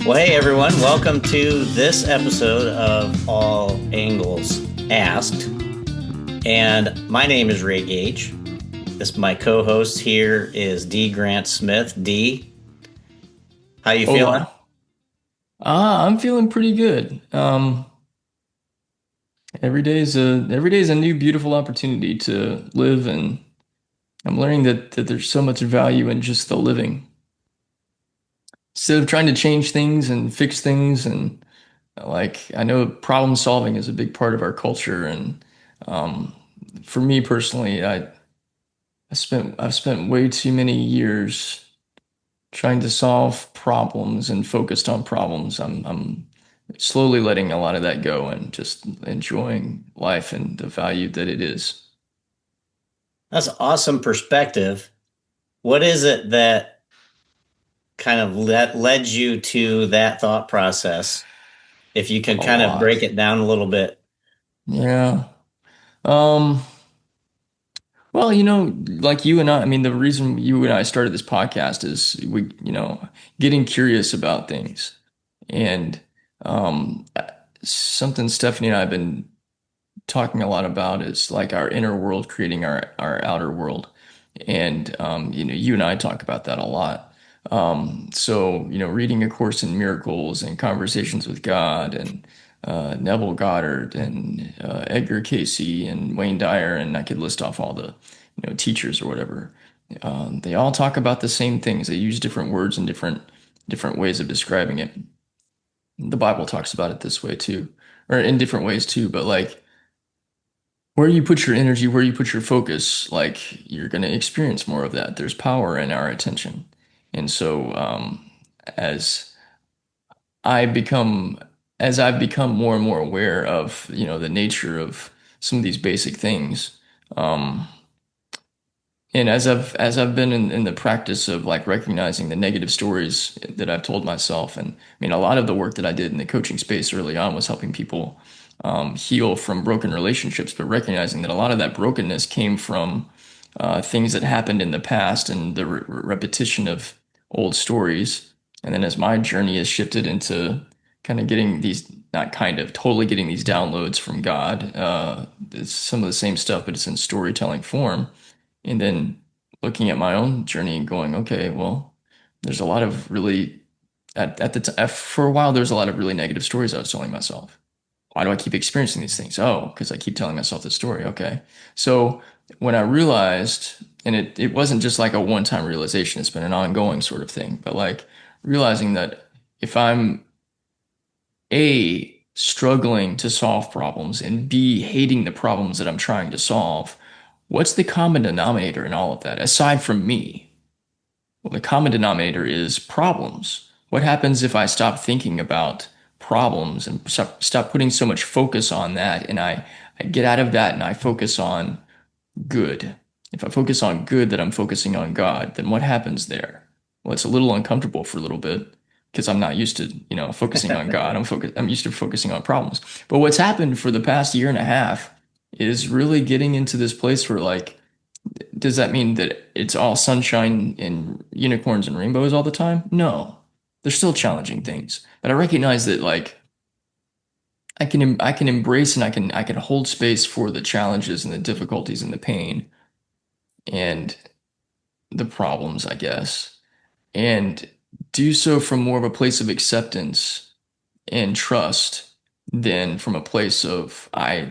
Well, hey everyone, welcome to this episode of All Angles Asked. And my name is Ray Gage. My co-host here is D. Grant Smith. D, how you feeling? Hola. I'm feeling pretty good. Every day is a new beautiful opportunity to live, and I'm learning that there's so much value in just the living. Instead of trying to change things and fix things, and like I know problem solving is a big part of our culture, and um, for me personally, I've spent way too many years trying to solve problems and focused on problems. I'm slowly letting a lot of that go and just enjoying life and the value that it is. That's awesome perspective. What is it that kind of led you to that thought process? If you can A kind of break lot. it down a little bit. Yeah. Um, well, like you and I mean, the reason you and I started this podcast is getting curious about things. And um, something Stephanie and I have been talking a lot about is like our inner world creating our outer world. And you and I talk about that a lot. So reading A Course in Miracles and Conversations with God and Neville Goddard and Edgar Casey and Wayne Dyer, and I could list off all the teachers or whatever. They all talk about the same things. They use different words and different ways of describing it. The Bible talks about it this way too, or in different ways too. But like where you put your energy, where you put your focus, like you're going to experience more of that. There's power in our attention. And so, as I become, as I've become more and more aware of, the nature of some of these basic things, um, and as I've been in the practice of like recognizing the negative stories that I've told myself, and I mean a lot of the work that I did in the coaching space early on was helping people heal from broken relationships, but recognizing that a lot of that brokenness came from things that happened in the past and the repetition of old stories. And then as my journey has shifted into kind of getting these, not kind of, totally getting these downloads from God, it's some of the same stuff, but it's in storytelling form. And then looking at my own journey and going, okay, well, there's a lot of really at the time for a while there's a lot of really negative stories I was telling myself. Why do I keep experiencing these things? Oh, because I keep telling myself this story. Okay. So when I realized, and it wasn't just like a one-time realization, it's been an ongoing sort of thing, but like realizing that if I'm A, struggling to solve problems, and B, hating the problems that I'm trying to solve, what's the common denominator in all of that, aside from me? Well, the common denominator is problems. What happens if I stop thinking about problems and stop putting so much focus on that, and I get out of that and I focus on good? If I focus on good, that I'm focusing on God, then what happens there? Well, it's a little uncomfortable for a little bit because I'm not used to, focusing on God. I'm used to focusing on problems. But what's happened for the past year and a half is really getting into this place where like, does that mean that it's all sunshine and unicorns and rainbows all the time? No. There's still challenging things. But I recognize that like I can embrace and I can hold space for the challenges and the difficulties and the pain and the problems, I guess, and do so from more of a place of acceptance and trust than from a place of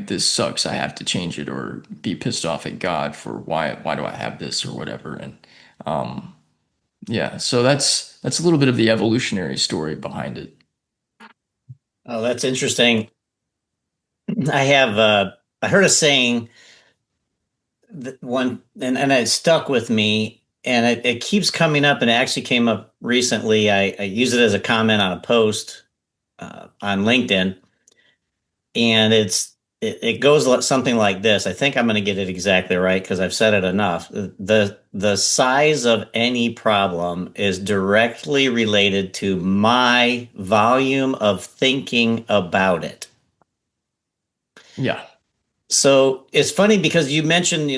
this sucks, I have to change it, or be pissed off at God for why do I have this or whatever. And um yeah, so that's a little bit of the evolutionary story behind it. Oh, that's interesting. I heard a saying that one, and it stuck with me, and it keeps coming up, and it actually came up recently. I use it as a comment on a post on LinkedIn, and it goes something like this. I think I'm going to get it exactly right because I've said it enough. The size of any problem is directly related to my volume of thinking about it. Yeah. So it's funny because you mentioned,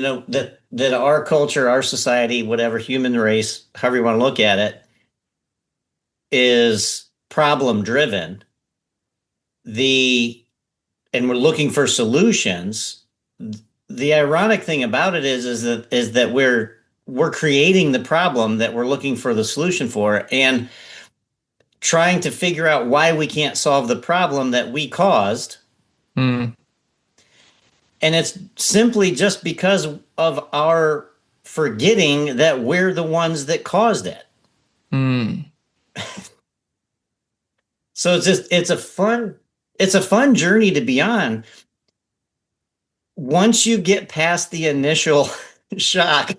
that our culture, our society, whatever human race, however you want to look at it, is problem driven, the and we're looking for solutions, the ironic thing about it is that we're creating the problem that we're looking for the solution for, and trying to figure out why we can't solve the problem that we caused. Mm, And it's simply just because of our forgetting that we're the ones that caused it. mm, So it's a fun journey to be on once you get past the initial shock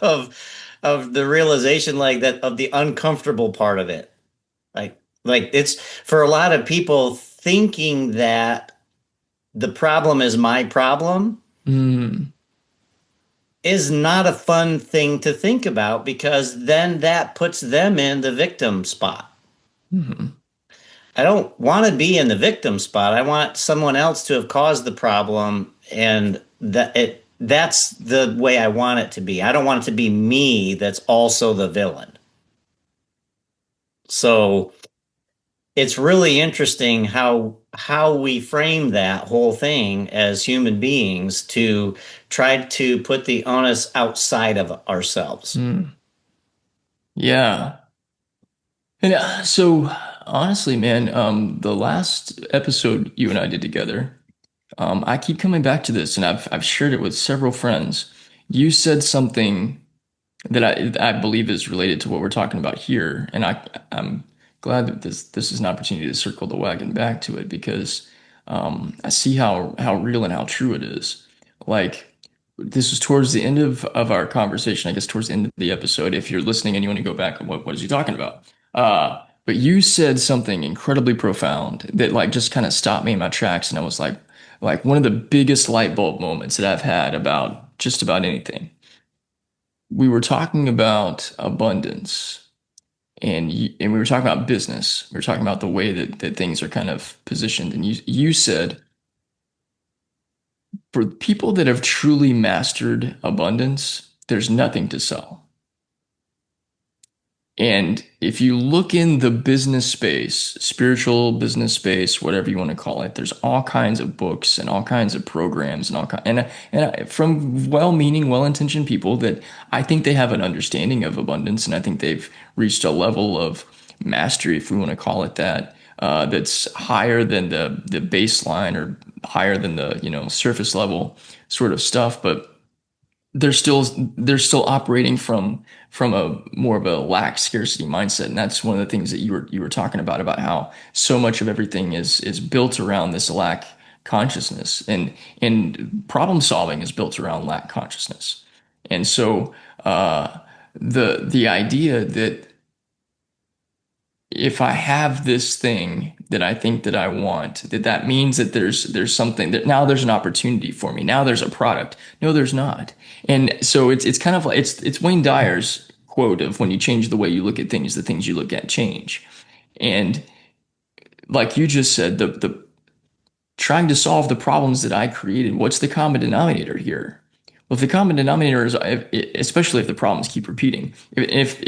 of of the realization, like that, of the uncomfortable part of it. Like it's for a lot of people thinking that the problem is my problem mm, is not a fun thing to think about, because then that puts them in the victim spot. mm, I don't want to be in the victim spot. I want someone else to have caused the problem, and that's the way I want it to be. I don't want it to be me that's also the villain. So it's really interesting how we frame that whole thing as human beings to try to put the onus outside of ourselves. mm. Yeah. And so honestly, man, the last episode you and I did together, I keep coming back to this, and I've shared it with several friends. You said something that I believe is related to what we're talking about here, and I'm glad that this is an opportunity to circle the wagon back to it, because I see how real and how true it is. Like, this was towards the end of our conversation, I guess towards the end of the episode. If you're listening and you want to go back, what is he talking about? But you said something incredibly profound that like just kind of stopped me in my tracks, and I was like one of the biggest light bulb moments that I've had about just about anything. We were talking about abundance, and we were talking about business. We were talking about the way that things are kind of positioned. And you said, for people that have truly mastered abundance, there's nothing to sell. And if you look in the business space, spiritual business space, whatever you want to call it, there's all kinds of books and all kinds of programs and from well-meaning, well-intentioned people that I think they have an understanding of abundance, and I think they've reached a level of mastery, if we want to call it that, that's higher than the baseline, or higher than the surface level sort of stuff, but they're still they're still operating from a more of a lack scarcity mindset. And that's one of the things that you were talking about how so much of everything is built around this lack consciousness, and problem solving is built around lack consciousness. And so the idea that if I have this thing that I think that I want, that means that there's something that now there's an opportunity for me. Now there's a product. No, there's not. And so it's kind of like it's Wayne Dyer's quote of, when you change the way you look at things, the things you look at change. And like you just said, the trying to solve the problems that I created, what's the common denominator here? Well, if the common denominator is, especially if the problems keep repeating, if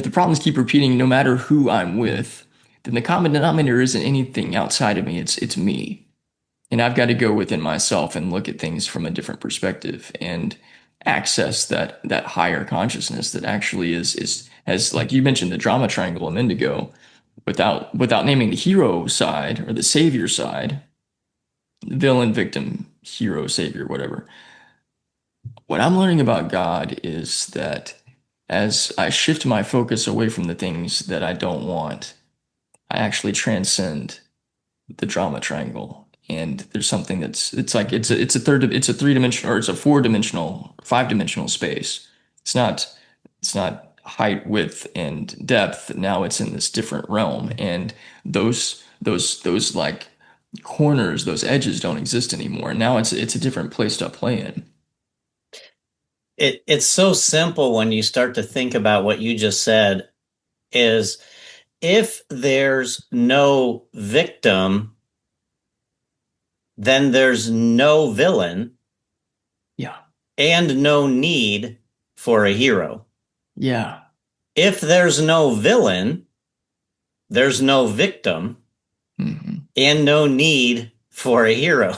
the problems keep repeating, no matter who I'm with, then the common denominator isn't anything outside of me. It's me, and I've got to go within myself and look at things from a different perspective and access that higher consciousness that actually is has, like you mentioned, the drama triangle of indigo, without naming the hero side or the savior side, villain, victim, hero, savior, whatever. What I'm learning about God is that as I shift my focus away from the things that I don't want, I actually transcend the drama triangle. And there's something it's like it's a three-dimensional, or it's a four-dimensional, five-dimensional space. It's not height, width, and depth. Now it's in this different realm. And those like corners, those edges don't exist anymore. Now it's a different place to play in. It's so simple when you start to think about what you just said, is if there's no victim, then there's no villain Yeah. and no need for a hero. Yeah. If there's no villain, there's no victim Hmm. and no need for a hero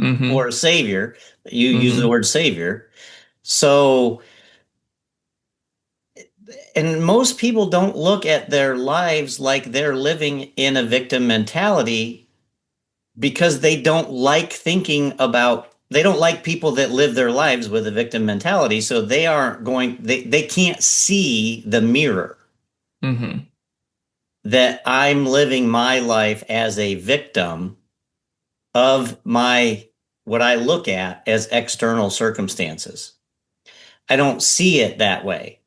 or Hmm. a savior. You use the Hmm. word savior. So, and most people don't look at their lives like they're living in a victim mentality because they don't like thinking about, they don't like people that live their lives with a victim mentality. So they aren't going, they can't see the mirror Hmm. that I'm living my life as a victim of my, what I look at as external circumstances. I don't see it that way.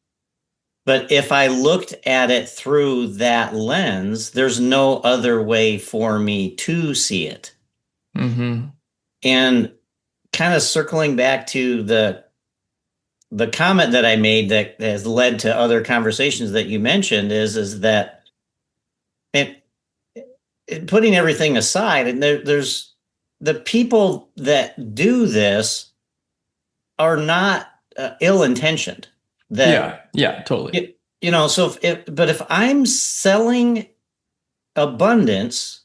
But if I looked at it through that lens, there's no other way for me to see it. Hmm. And kind of circling back to the comment that I made that has led to other conversations that you mentioned is that it, putting everything aside, and there's the people that do this are not ill intentioned. That Yeah, yeah, totally. so but if I'm selling abundance,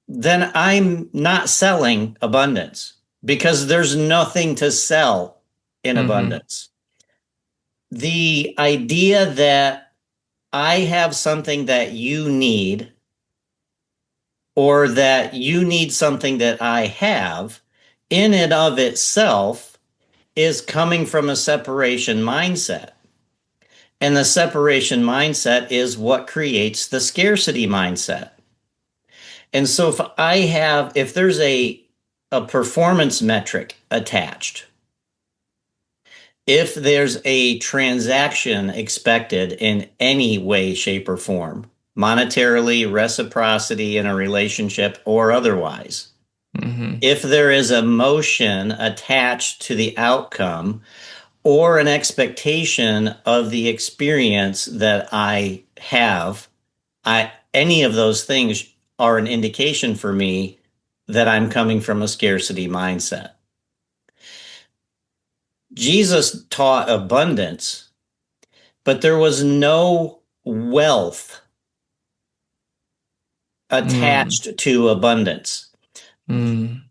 then I'm not selling abundance because there's nothing to sell in Hmm. abundance. The idea that I have something that you need or that you need something that I have in and of itself is coming from a separation mindset. And the separation mindset is what creates the scarcity mindset. And so if there's a performance metric attached, if there's a transaction expected in any way, shape, or form, monetarily, reciprocity in a relationship, or otherwise, Hmm. if there is emotion attached to the outcome or an expectation of the experience that I have, any of those things are an indication for me that I'm coming from a scarcity mindset. Jesus taught abundance, but there was no wealth Mm. attached to abundance. Mm.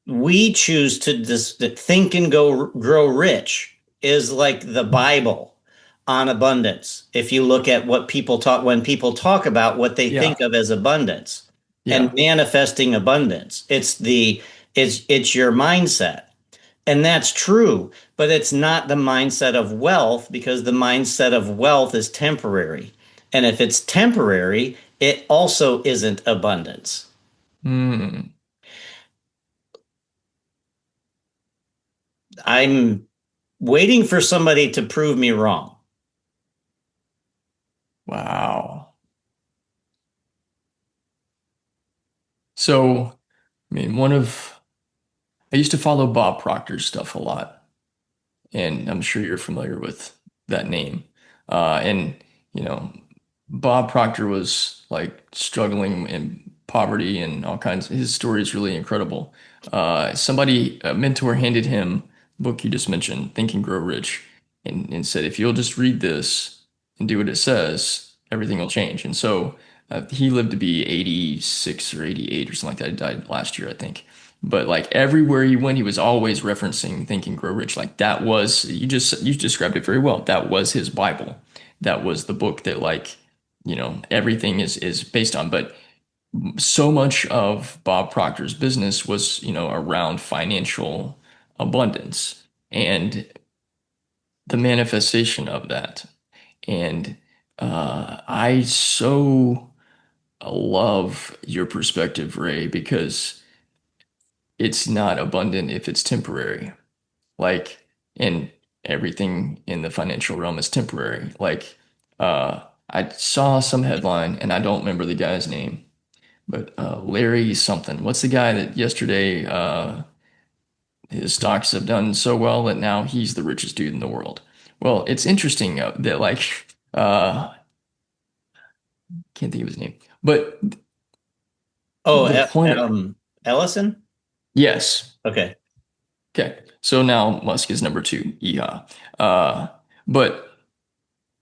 We choose to just think and go grow rich is like the Bible on abundance. If you look at what people talk when people talk about what they think Yeah, of as abundance and yeah. manifesting abundance, it's your mindset. And that's true, but it's not the mindset of wealth because the mindset of wealth is temporary. And if it's temporary, it also isn't abundance. Mm. I'm waiting for somebody to prove me wrong. Wow. So, I mean, I used to follow Bob Proctor's stuff a lot, and I'm sure you're familiar with that name. And, you know, Bob Proctor was like struggling in poverty and all kinds. His story is really incredible. A mentor handed him the book you just mentioned, Think and Grow Rich, and said, if you'll just read this and do what it says, everything will change. And so he lived to be 86 or 88 or something like that. He died last year, I think. But like everywhere he went, he was always referencing Think and Grow Rich. Like that was, you described it very well. That was his Bible. That was the book that everything is based on. But so much of Bob Proctor's business was, around financial abundance and the manifestation of that. And I so love your perspective, Ray, because it's not abundant if it's temporary. Like, and everything in the financial realm is temporary. Like, I saw some headline, and I don't remember the guy's name, but Larry something. What's the guy that yesterday his stocks have done so well that now he's the richest dude in the world? Well, it's interesting that can't think of his name, but Oh, the point. Ellison? Yes. Okay. Okay. So now Musk is number two. Yeehaw. But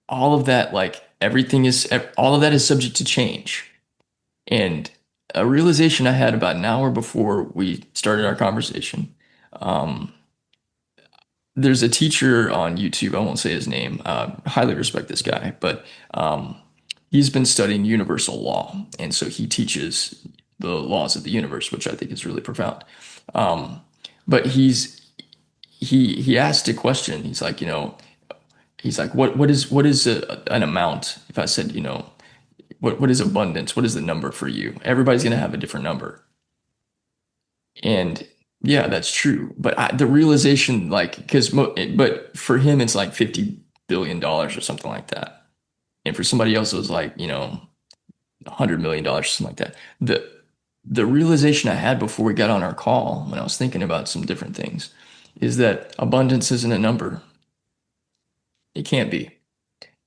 all of that, like everything is all of that is subject to change. And a realization I had about an hour before we started our conversation. Um, there's a teacher on YouTube. I won't say his name. Highly respect this guy, but he's been studying universal law, and so he teaches the laws of the universe, which I think is really profound. Um, but he asked a question. He's like, he's like, what is an amount? If I said, what is abundance? What is the number for you? Everybody's gonna have a different number. And yeah, that's true. But the realization, like, but for him, it's like $50 billion or something like that. And for somebody else, it was like, $100 million, something like that. The realization I had before we got on our call, when I was thinking about some different things, is that abundance isn't a number. It can't be.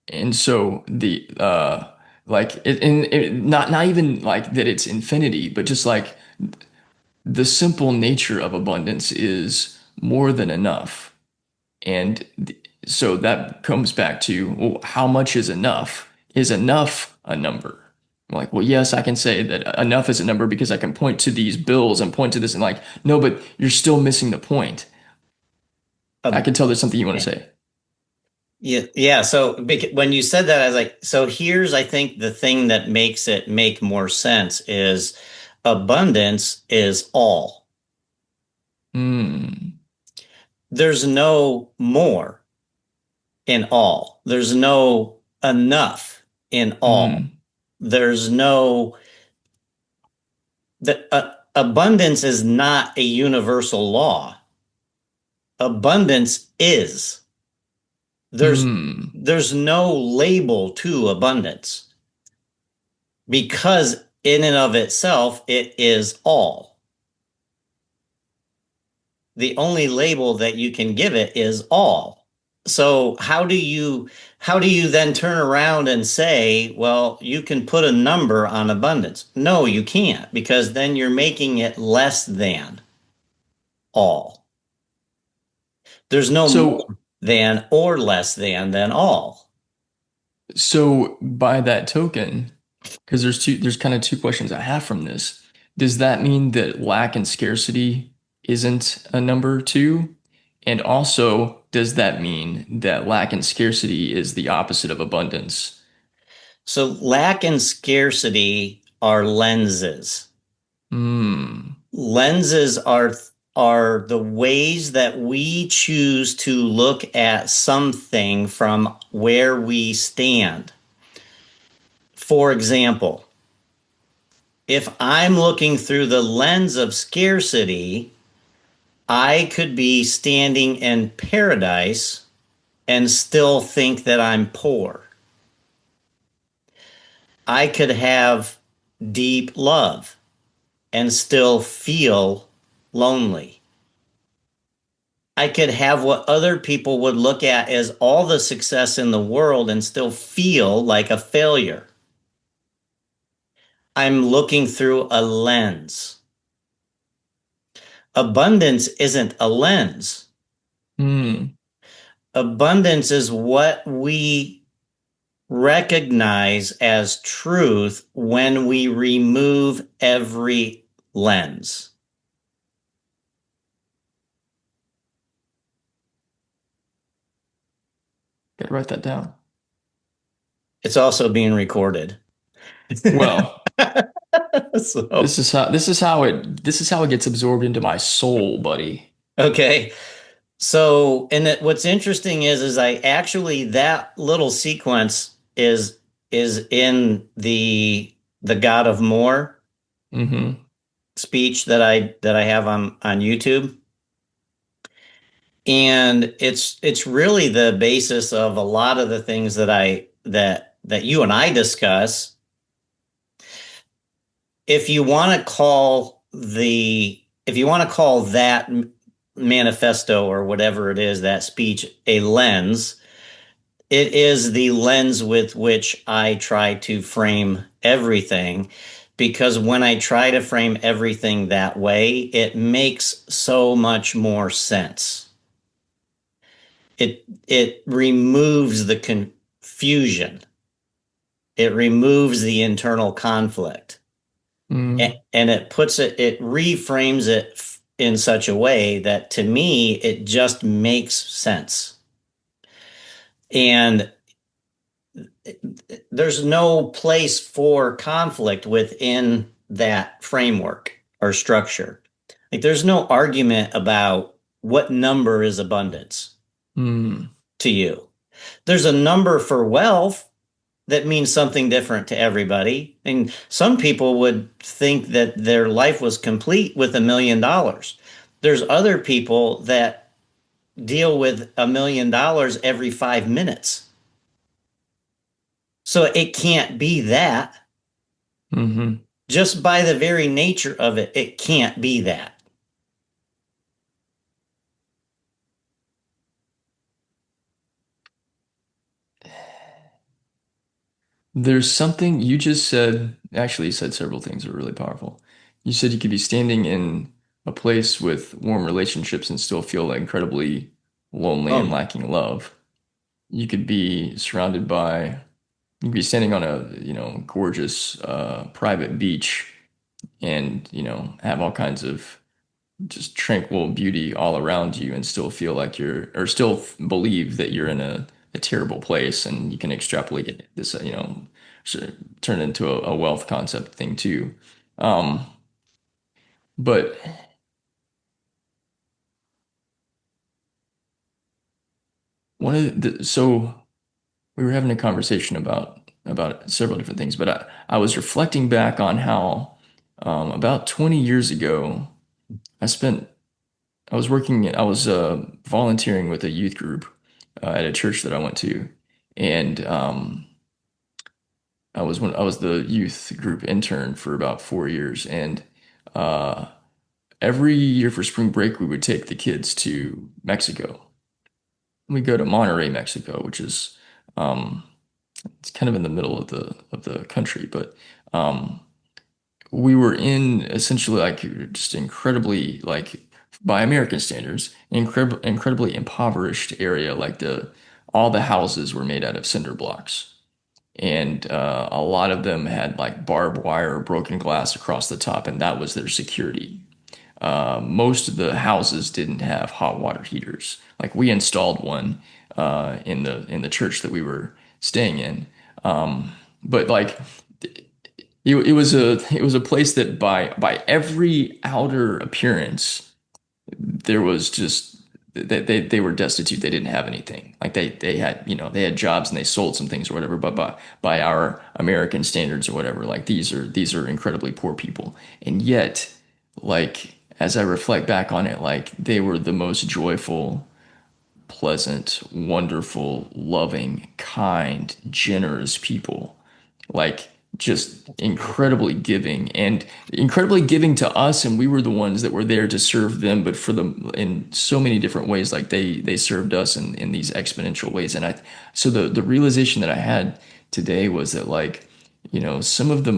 And so not even like that it's infinity, but just like the simple nature of abundance is more than enough. And so that comes back to, well, how much is enough? Is enough a number? I'm like, well, yes, I can say that enough is a number because I can point to these bills and point to this and like, no, but you're still missing the point. I Uh, can tell there's something you want to say. yeah, yeah. So when you said that, I was like, so here's, I think, the thing that makes it make more sense is abundance is all. Hmm. There's no more in all. There's no enough in all. Hmm. There's no the abundance is not a universal law. Abundance is. There's Hmm. there's no label to abundance because in and of itself it is all. The only label that you can give it is all. So how do you then turn around and say, well, you can put a number on abundance? No, you can't, because then you're making it less than all. There's no So, more than or less than all. so by that token, because there's kind of two questions I have from this. Does that mean that lack and scarcity isn't a number too? And also, does that mean that lack and scarcity is the opposite of abundance? So lack and scarcity are lenses. Hmm. Lenses are the ways that we choose to look at something from where we stand. For example, if I'm looking through the lens of scarcity, I could be standing in paradise and still think that I'm poor. I could have deep love and still feel lonely. I could have what other people would look at as all the success in the world and still feel like a failure. I'm looking through a lens. Abundance isn't a lens. Hmm. Abundance is what we recognize as truth when we remove every lens. Gotta write that down. It's also being recorded. Well, So, this is how it gets absorbed into my soul, buddy. okay. So, and what's interesting is I actually that little sequence is in the God of More Hmm. speech that I have on YouTube, and it's really the basis of a lot of the things that you and I discuss. If you want to call that manifesto or whatever it is, that speech, a lens, it is the lens with which I try to frame everything, because when I try to frame everything that way, it makes so much more sense. It removes the confusion. It removes the internal conflict. Mm, And it reframes it in such a way that to me, it just makes sense. And there's no place for conflict within that framework or structure. Like there's no argument about what number is abundance mm, to you. There's a number for wealth that means something different to everybody. And some people would think that their life was complete with $1 million. There's other people that deal with $1 million every 5 minutes. So it can't be that. hmm. Just by the very nature of it, it can't be that. There's something you just said. Actually, you said several things that were really powerful. You said you could be standing in a place with warm relationships and still feel incredibly lonely and Oh, lacking love. You could be surrounded by, you could be standing on a, gorgeous private beach and, have all kinds of just tranquil beauty all around you and still feel like or still believe that you're in a terrible place, and you can extrapolate this, sort of turn it into a wealth concept thing too. Um, but so we were having a conversation about several different things, but I was reflecting back on how about 20 years ago, I spent I was volunteering with a youth group at a church that I went to, and I was the youth group intern for about 4 years, and uh, every year for spring break we would take the kids to Mexico. We go to Monterrey, Mexico, which is um, it's kind of in the middle of the country, but um, we were in essentially like just incredibly like by American standards, incredibly impoverished area. Like the all the houses were made out of cinder blocks, and a lot of them had like barbed wire or broken glass across the top, and that was their security. Most of the houses didn't have hot water heaters. Like we installed one in the church that we were staying in, but like it was a place that by every outer appearance there was just they were destitute. They didn't have anything. Like they had, they had jobs and they sold some things or whatever, but by our American standards or whatever, like these are incredibly poor people. And yet, like as I reflect back on it, like they were the most joyful, pleasant, wonderful, loving, kind, generous people. Like just incredibly giving to us, and we were the ones that were there to serve them, but for them in so many different ways. Like they served us in these exponential ways. And so the realization that I had today was that like, some of the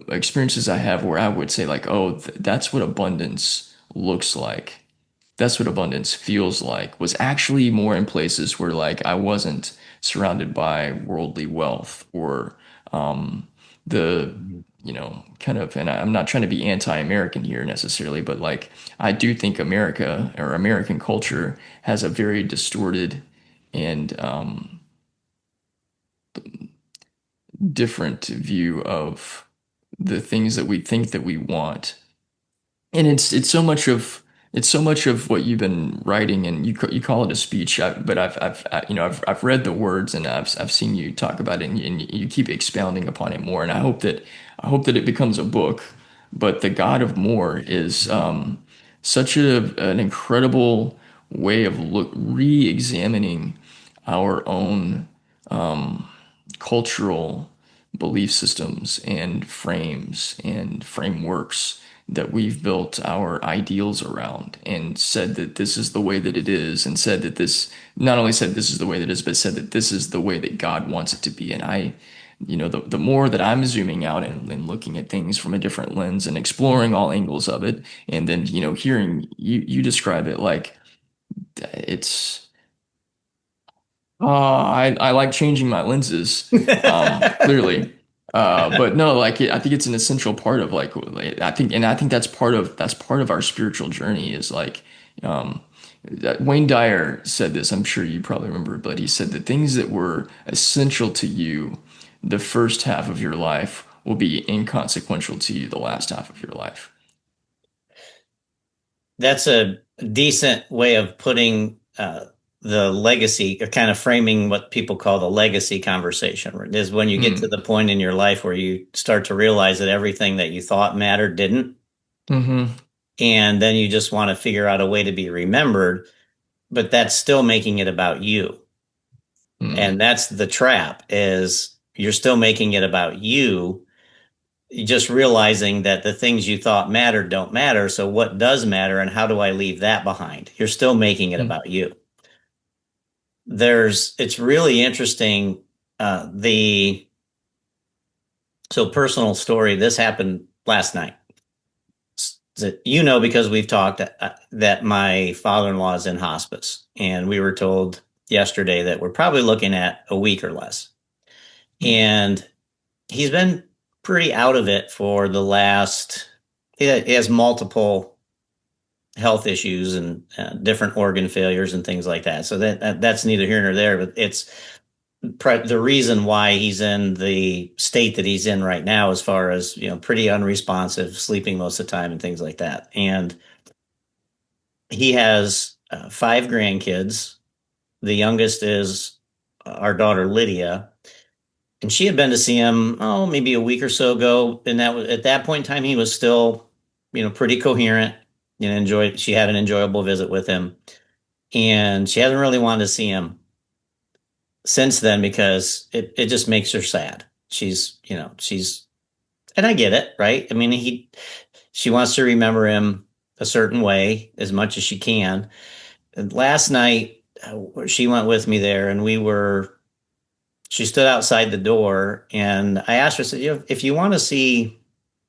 experiences I have where I would say like, oh, that's what abundance looks like. That's what abundance feels like, was actually more in places where like I wasn't surrounded by worldly wealth or the, kind of, and I'm not trying to be anti-American here necessarily, but like I do think America or American culture has a very distorted and different view of the things that we think that we want. And it's so much of what you've been writing, and you call it a speech, but I've read the words, and I've seen you talk about it, and you keep expounding upon it more. And I hope that it becomes a book. But the God of More is such an incredible way of re-examining our own cultural belief systems and frames and frameworks that we've built our ideals around, and said that this is the way that it is, and said that this not only said this is the way that it is, but said that this is the way that God wants it to be. And the more that I'm zooming out and looking at things from a different lens and exploring all angles of it, and then, hearing you describe it, like it's I like changing my lenses, clearly. But no, like I think it's an essential part of I think that's part of our spiritual journey is like, um, Wayne Dyer said this. I'm sure you probably remember, but he said the things that were essential to you the first half of your life will be inconsequential to you the last half of your life. That's a decent way of putting the legacy, or kind of framing what people call the legacy conversation, is when you get to Mm. the point in your life where you start to realize that everything that you thought mattered didn't. Hmm. And then you just want to figure out a way to be remembered, but that's still making it about you. Mm. And that's the trap, is you're still making it about you, just realizing that the things you thought mattered don't matter. So what does matter, and how do I leave that behind? You're still making it Mm. about you. It's really interesting. The So, personal story. This happened last night. That, because we've talked, that my father-in-law is in hospice, and we were told yesterday that we're probably looking at a week or less. And he's been pretty out of it for the last. He has multiple health issues and different organ failures and things like that. So that's neither here nor there. But it's the reason why he's in the state that he's in right now, as far as, pretty unresponsive, sleeping most of the time, and things like that. And he has five grandkids. The youngest is our daughter Lydia, and she had been to see him, maybe a week or so ago, and that was, at that point in time, he was still, pretty coherent, she had an enjoyable visit with him, and she hasn't really wanted to see him since then, because it just makes her sad. She's and I get it, right? I mean, she wants to remember him a certain way as much as she can. And last night, she went with me there, and she stood outside the door, and I asked her, I said, if you want to see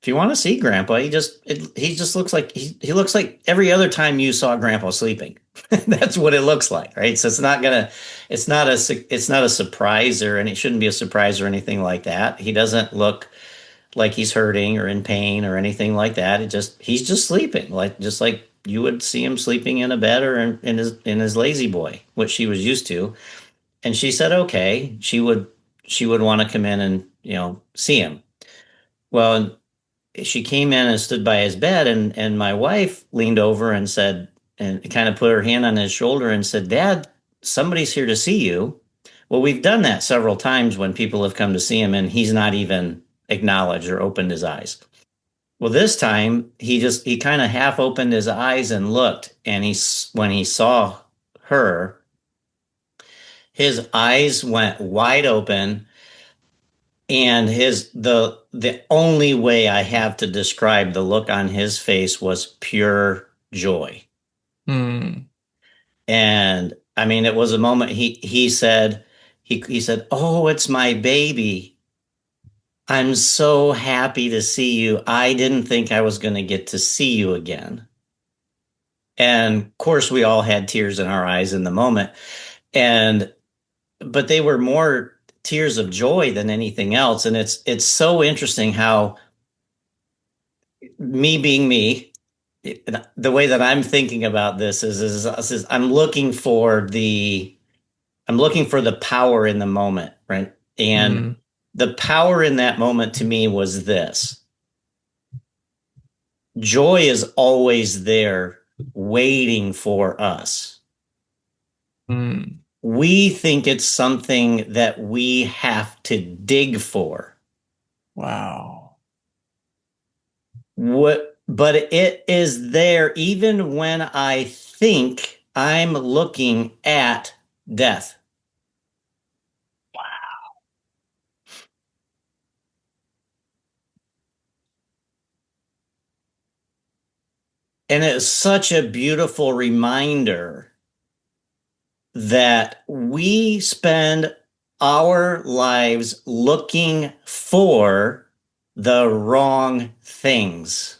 Grandpa, he just looks like he looks like every other time you saw Grandpa sleeping. That's what it looks like, right? So it's not a surprise, and it shouldn't be a surprise or anything like that. He doesn't look like he's hurting or in pain or anything like that. He's just sleeping, just like you would see him sleeping in a bed, or in his lazy boy, which she was used to. And she said, okay, she would want to come in and, see him. Well, she came in and stood by his bed, and my wife leaned over and said, and kind of put her hand on his shoulder and said, Dad, somebody's here to see you. Well, we've done that several times when people have come to see him, and he's not even acknowledged or opened his eyes. Well, this time he kind of half opened his eyes and looked, and when he saw her, his eyes went wide open, and the only way I have to describe the look on his face was pure joy. Mm. And I mean, it was a moment. He said, "Oh, it's my baby. I'm so happy to see you. I didn't think I was going to get to see you again." And of course, we all had tears in our eyes in the moment. And but they were more tears of joy than anything else. And it's so interesting how, me being me, the way that I'm thinking about this is I'm looking for the power in the moment, right? And Mm. the power in that moment to me was this: joy is always there, waiting for us. Mm. We think it's something that we have to dig for. Wow. But it is there even when I think I'm looking at death. And it's such a beautiful reminder that we spend our lives looking for the wrong things,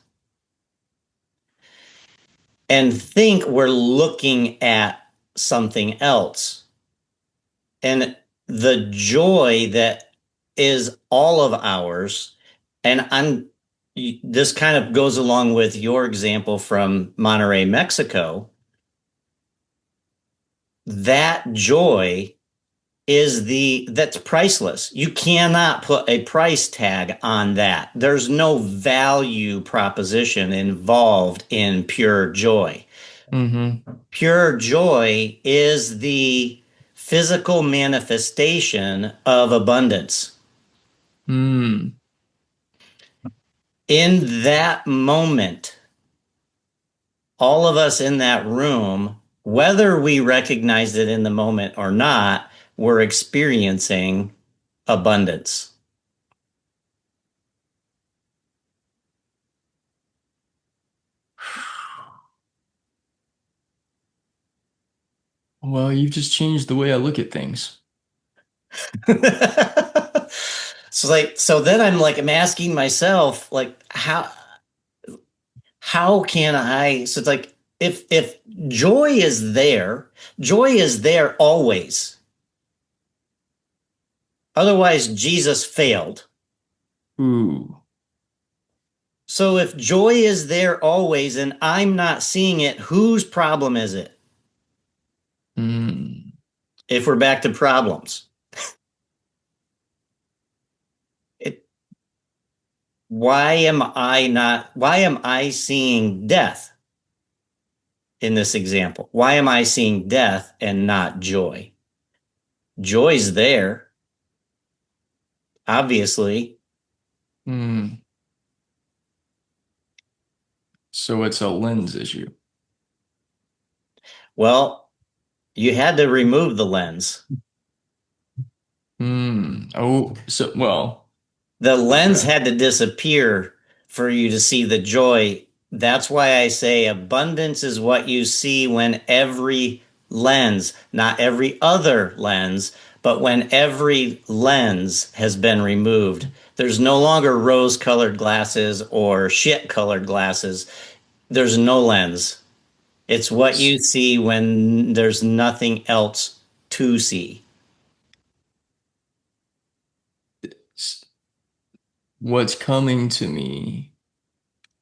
and think we're looking at something else. And the joy that is all of ours, and this kind of goes along with your example from Monterrey, Mexico. That joy that's priceless. You cannot put a price tag on that. There's no value proposition involved in pure joy. Mm-hmm. Pure joy is the physical manifestation of abundance. Mm. In that moment, all of us in that room, whether we recognized it in the moment or not, were experiencing abundance. Well, you've just changed the way I look at things. So then I'm asking myself, like, how can I? So it's like, if joy is there always. Otherwise, Jesus failed. Ooh. So if joy is there always and I'm not seeing it, whose problem is it? Mm. If we're back to problems, it, why am I seeing death in this example? Why am I seeing death and not joy? Joy's there, obviously. Mm. So it's a lens issue. Well, you had to remove the lens. Mm. Oh, so well, The lens okay. had to disappear for you to see the joy. That's why I say abundance is what you see when every lens, not every other lens, but when every lens has been removed. There's no longer rose colored glasses or shit colored glasses. There's no lens. It's what you S- see when there's nothing else to see. s- What's coming to me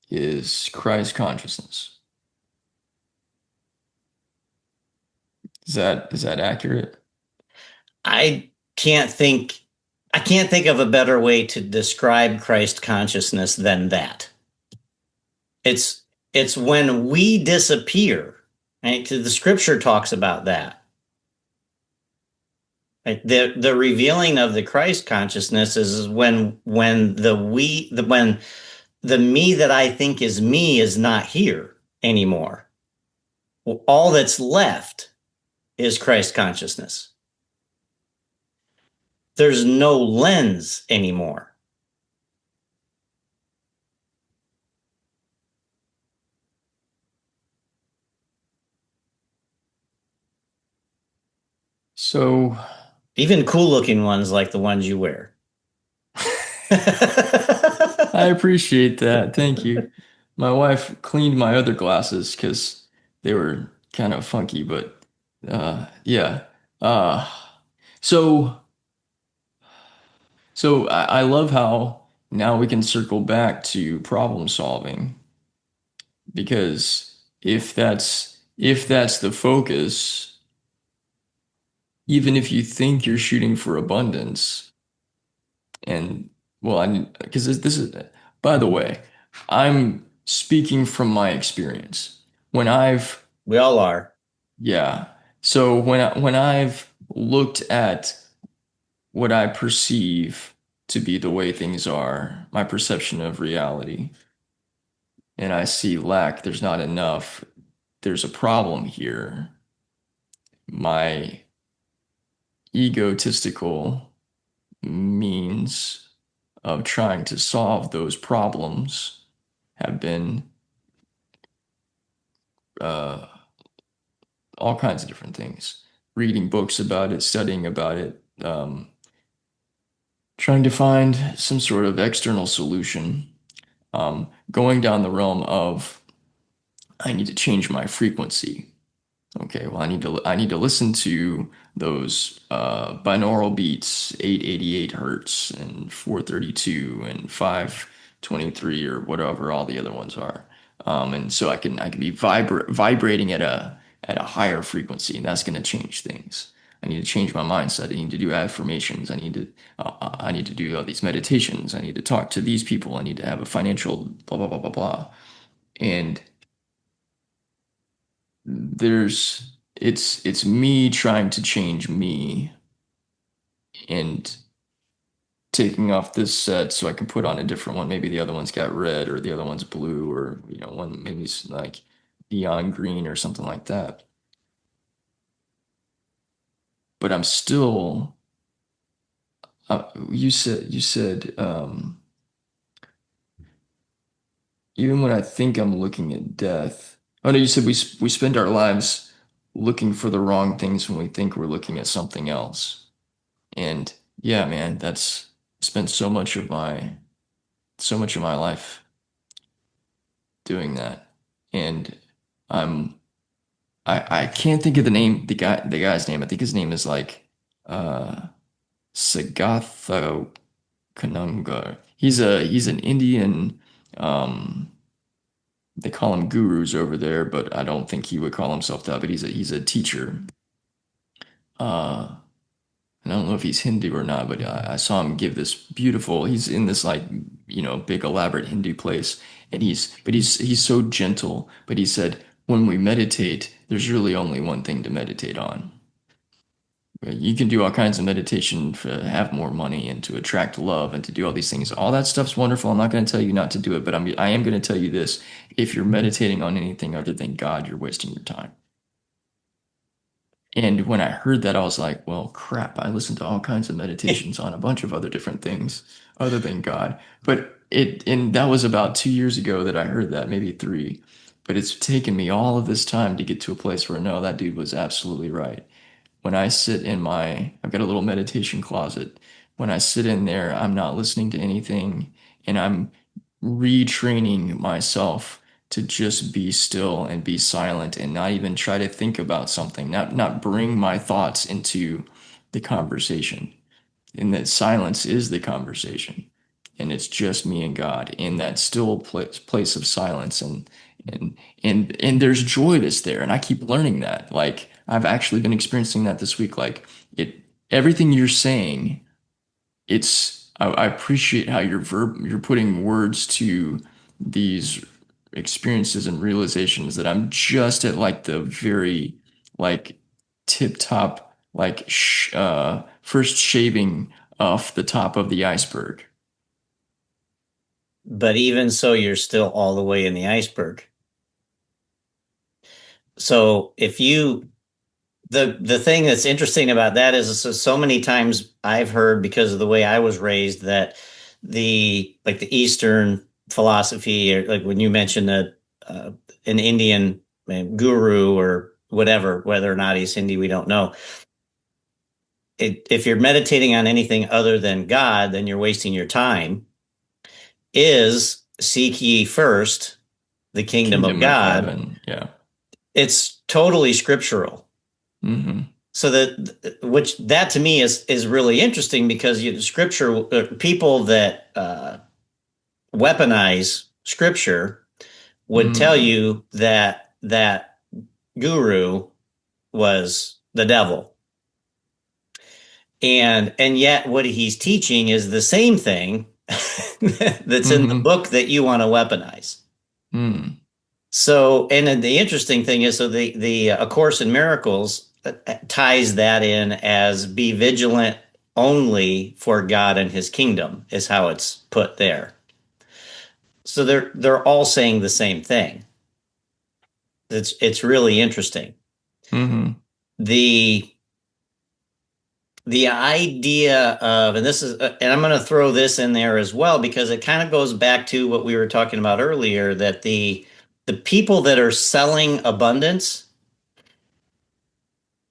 is Christ consciousness. Is that accurate? I can't think I can't think of a better way to describe Christ consciousness than that. It's it's when we disappear. Right? The scripture talks about that. Right? The revealing of the Christ consciousness is when the me that I think is me is not here anymore. Well, all that's left is Christ consciousness. There's no lens anymore. So Even cool looking ones like the ones you wear. I appreciate that. Thank you. My wife cleaned my other glasses because they were kind of funky, but yeah. Uh, so I love how now we can circle back to problem solving because if that's the focus, even if you think you're shooting for abundance, and well, I because this is, by the way, I'm speaking from my experience. When I've, We all are. yeah. So when I've looked at what I perceive to be the way things are, my perception of reality, and I see lack, there's not enough, there's a problem here. My egotistical means of trying to solve those problems have been uh, all kinds of different things. Reading books about it, studying about it, trying to find some sort of external solution, going down the realm of I need to change my frequency. Okay, well, I need to listen to those binaural beats, 888 hertz and 432 and 523 or whatever all the other ones are. And so I can be vibrating at a higher frequency, and that's going to change things. I need to change my mindset. I need to do affirmations. I need to do all these meditations. I need to talk to these people. I need to have a financial blah blah blah blah blah. And it's me trying to change me and taking off this set so I can put on a different one. Maybe the other one's got red or the other one's blue or one maybe it's like neon green or something like that. But I'm still you said even when I think I'm looking at death. Oh no, you said we spend our lives looking for the wrong things when we think we're looking at something else. And yeah, man, that's spent so much of my life doing that. And I'm I can't think of the guy's name. I think his name is like Sagatha Kanunga. He's an Indian they call him gurus over there, but I don't think he would call himself that, but he's a teacher. Uh I don't know if he's Hindu or not, but I saw him give this beautiful. He's in this like big elaborate Hindu place, and he's so gentle. But he said when we meditate, there's really only one thing to meditate on. Right? You can do all kinds of meditation to have more money and to attract love and to do all these things. All that stuff's wonderful. I'm not going to tell you not to do it, but I am going to tell you this: if you're meditating on anything other than God, you're wasting your time. And when I heard that, I was like, well, crap, I listened to all kinds of meditations on a bunch of other different things other than God. And that was about 2 years ago that I heard that, maybe three. But it's taken me all of this time to get to a place where no, that dude was absolutely right. When I sit in I've got a little meditation closet. When I sit in there, I'm not listening to anything and I'm retraining myself to just be still and be silent and not even try to think about something, not bring my thoughts into the conversation. And that silence is the conversation. And it's just me and God in that still place of silence and there's joy that's there. And I keep learning that. Like I've actually been experiencing that this week. Like it everything you're saying I appreciate how you're putting words to these experiences and realizations that I'm just at like the very like tip top like first shaving off the top of the iceberg. But even so, you're still all the way in the iceberg. So if you the thing that's interesting about that is so many times I've heard, because of the way I was raised, that the Eastern philosophy, or like when you mentioned that an Indian guru or whatever, whether or not he's Hindi, we don't know. If you're meditating on anything other than God, then you're wasting your time. Is seek ye first the kingdom of Kingdom of God. heaven. Yeah. It's totally scriptural. Hmm. So which that to me is really interesting, because scripture, people that weaponize scripture would tell Hmm. you that that guru was the devil, and yet what he's teaching is the same thing that's in the Hmm. book that you want to weaponize. Hmm. So, and then the interesting thing is, so the A Course in Miracles ties that in as be vigilant only for God and His kingdom, is how it's put there. So they're all saying the same thing. It's really interesting. Hmm. The the idea of, and this is, and I'm going to throw this in there as well, because it kind of goes back to what we were talking about earlier, that the people that are selling abundance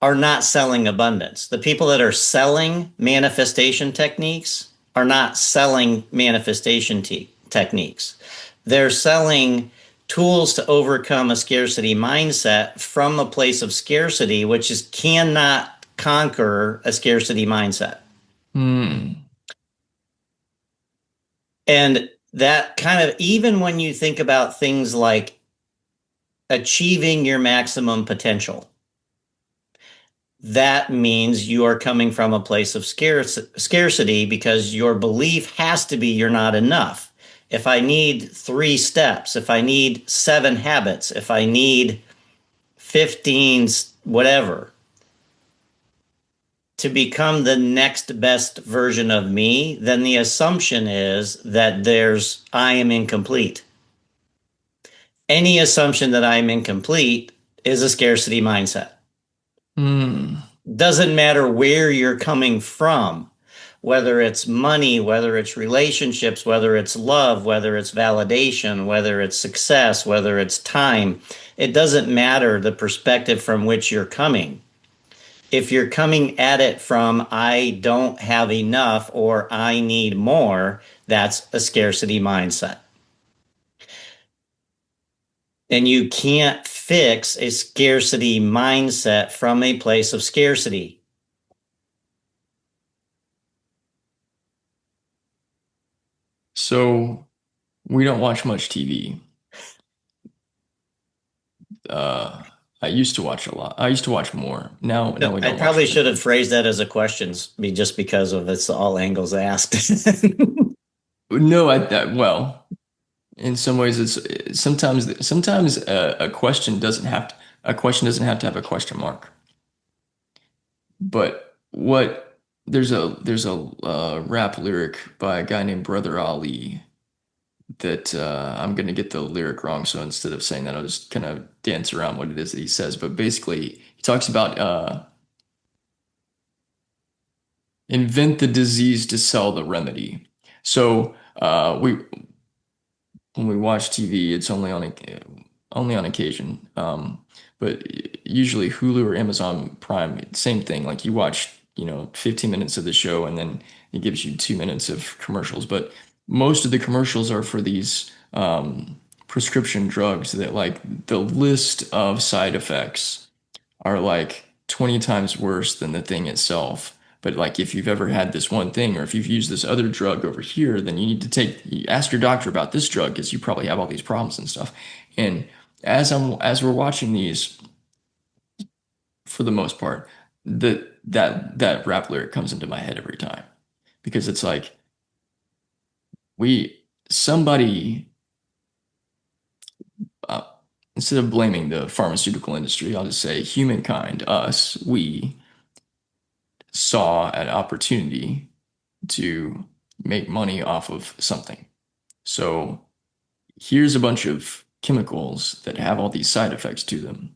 are not selling abundance. The people that are selling manifestation techniques are not selling manifestation techniques. They're selling tools to overcome a scarcity mindset from a place of scarcity, which is cannot conquer a scarcity mindset. Hmm. And that kind of, even when you think about things like achieving your maximum potential, that means you are coming from a place of scarcity because your belief has to be you're not enough. If I need 3 steps, if I need 7 habits, if I need 15, whatever, to become the next best version of me, then the assumption is that I am incomplete. Any assumption that I'm incomplete is a scarcity mindset. Hmm. Doesn't matter where you're coming from, whether it's money, whether it's relationships, whether it's love, whether it's validation, whether it's success, whether it's time. It doesn't matter the perspective from which you're coming. If you're coming at it from, I don't have enough or I need more, that's a scarcity mindset. And you can't fix a scarcity mindset from a place of scarcity. So we don't watch much TV. Uh, I used to watch a lot. I used to watch more. Now we I don't watch probably very should have much. phrased that as a question, just because of it's all angles asked. No, well, in some ways, it's sometimes a question doesn't have to have a question mark. But what there's a rap lyric by a guy named Brother Ali that I'm gonna get the lyric wrong, so instead of saying that, I'll just kind of dance around what it is that he says. But basically, he talks about invent the disease to sell the remedy. So we when we watch TV, it's only on occasion. But usually Hulu or Amazon Prime, same thing. Like you watch, 15 minutes of the show and then it gives you 2 minutes of commercials. But most of the commercials are for these prescription drugs that like the list of side effects are like 20 times worse than the thing itself. But like if you've ever had this one thing or if you've used this other drug over here, then you need to you ask your doctor about this drug because you probably have all these problems and stuff. And as we're watching these, for the most part, that rap lyric comes into my head every time because it's like we somebody uh, instead of blaming the pharmaceutical industry, I'll just say humankind, us, we saw an opportunity to make money off of something. So here's a bunch of chemicals that have all these side effects to them.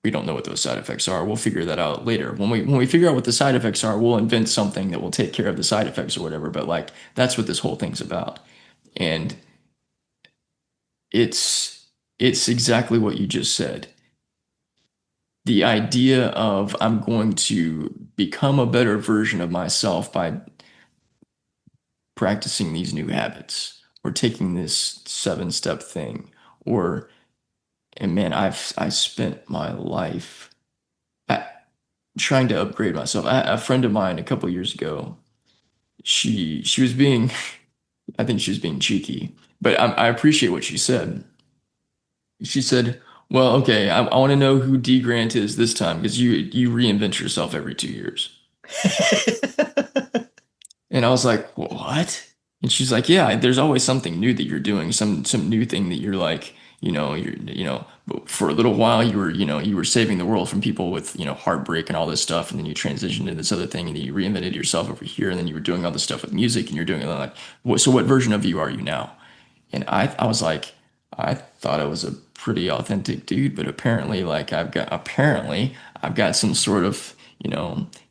We don't know what those side effects are. We'll figure that out later. When we figure out what the side effects are, we'll invent something that will take care of the side effects or whatever. But like that's what this whole thing's about. And it's it's exactly what you just said. The idea of I'm going to become a better version of myself by practicing these new habits or taking this 7 step thing or and man I spent my life trying to upgrade myself. A friend of mine a couple years ago, she was being I think she was being cheeky, but I appreciate what she said. She said, well, okay, I want to know who D Grant is this time because you reinvent yourself every 2 years. And I was like, what? And she's like, yeah, there's always something new that you're doing, some new thing that you're like, for a little while you were saving the world from people with, heartbreak and all this stuff, and then you transitioned to this other thing, and then you reinvented yourself over here, and then you were doing all this stuff with music, and you're doing it like, so what version of you are you now? And I was like, I thought I was a pretty authentic dude, but apparently I've got some sort of,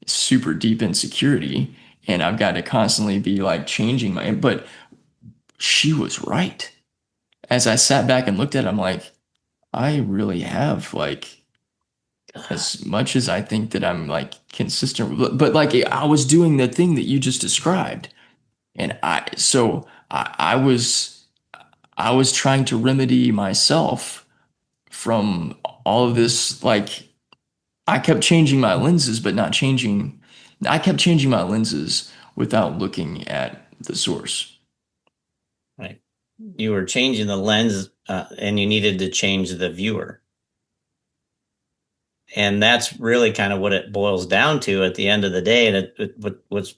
super deep insecurity and I've got to constantly be like changing but she was right. As I sat back and looked at it, I'm like, I really have like as much as I think that I'm like consistent, but like I was doing the thing that you just described. And I I was trying to remedy myself from all of this. Like, I kept changing my lenses, but not changing. I kept changing my lenses without looking at the source. Right. You were changing the lens, and you needed to change the viewer. And that's really kind of what it boils down to at the end of the day. And what's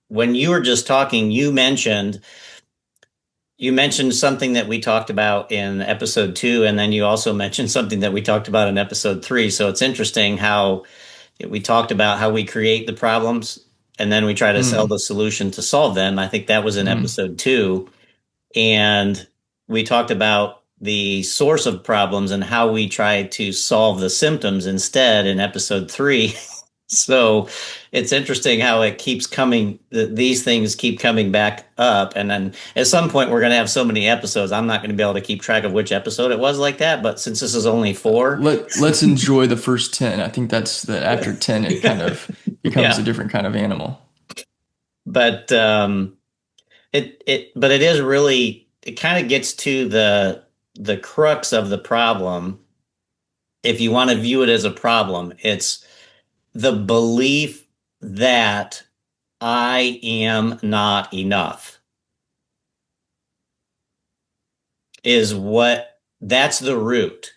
when you were just talking, you mentioned something that we talked about in episode 2, and then you also mentioned something that we talked about in episode 3. So it's interesting how we talked about how we create the problems and then we try to sell Mm, the solution to solve them. I think that was in mm. episode 2. And we talked about the source of problems and how we try to solve the symptoms instead in episode 3. So it's interesting how it keeps coming, these things keep coming back up. And then at some point, we're going to have so many episodes, I'm not going to be able to keep track of which episode it was like that. But since this is only 4, Let's enjoy the first 10. I think that's that after 10 it kind of becomes a yeah. different kind of animal. But but it is really, it kind of gets to the crux of the problem. If you want to view it as a problem, it's the belief that I am not enough is what that's the root.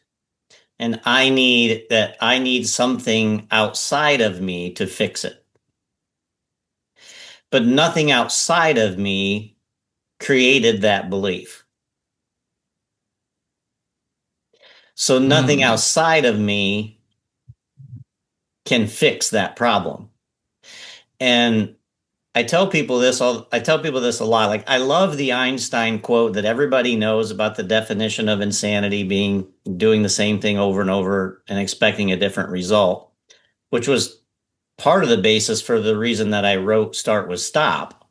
And I need something outside of me to fix it. But nothing outside of me created that belief. So nothing Mm, outside of me can fix that problem. And I tell people this a lot. Like, I love the Einstein quote that everybody knows about the definition of insanity being doing the same thing over and over and expecting a different result, which was part of the basis for the reason that I wrote Start with Stop.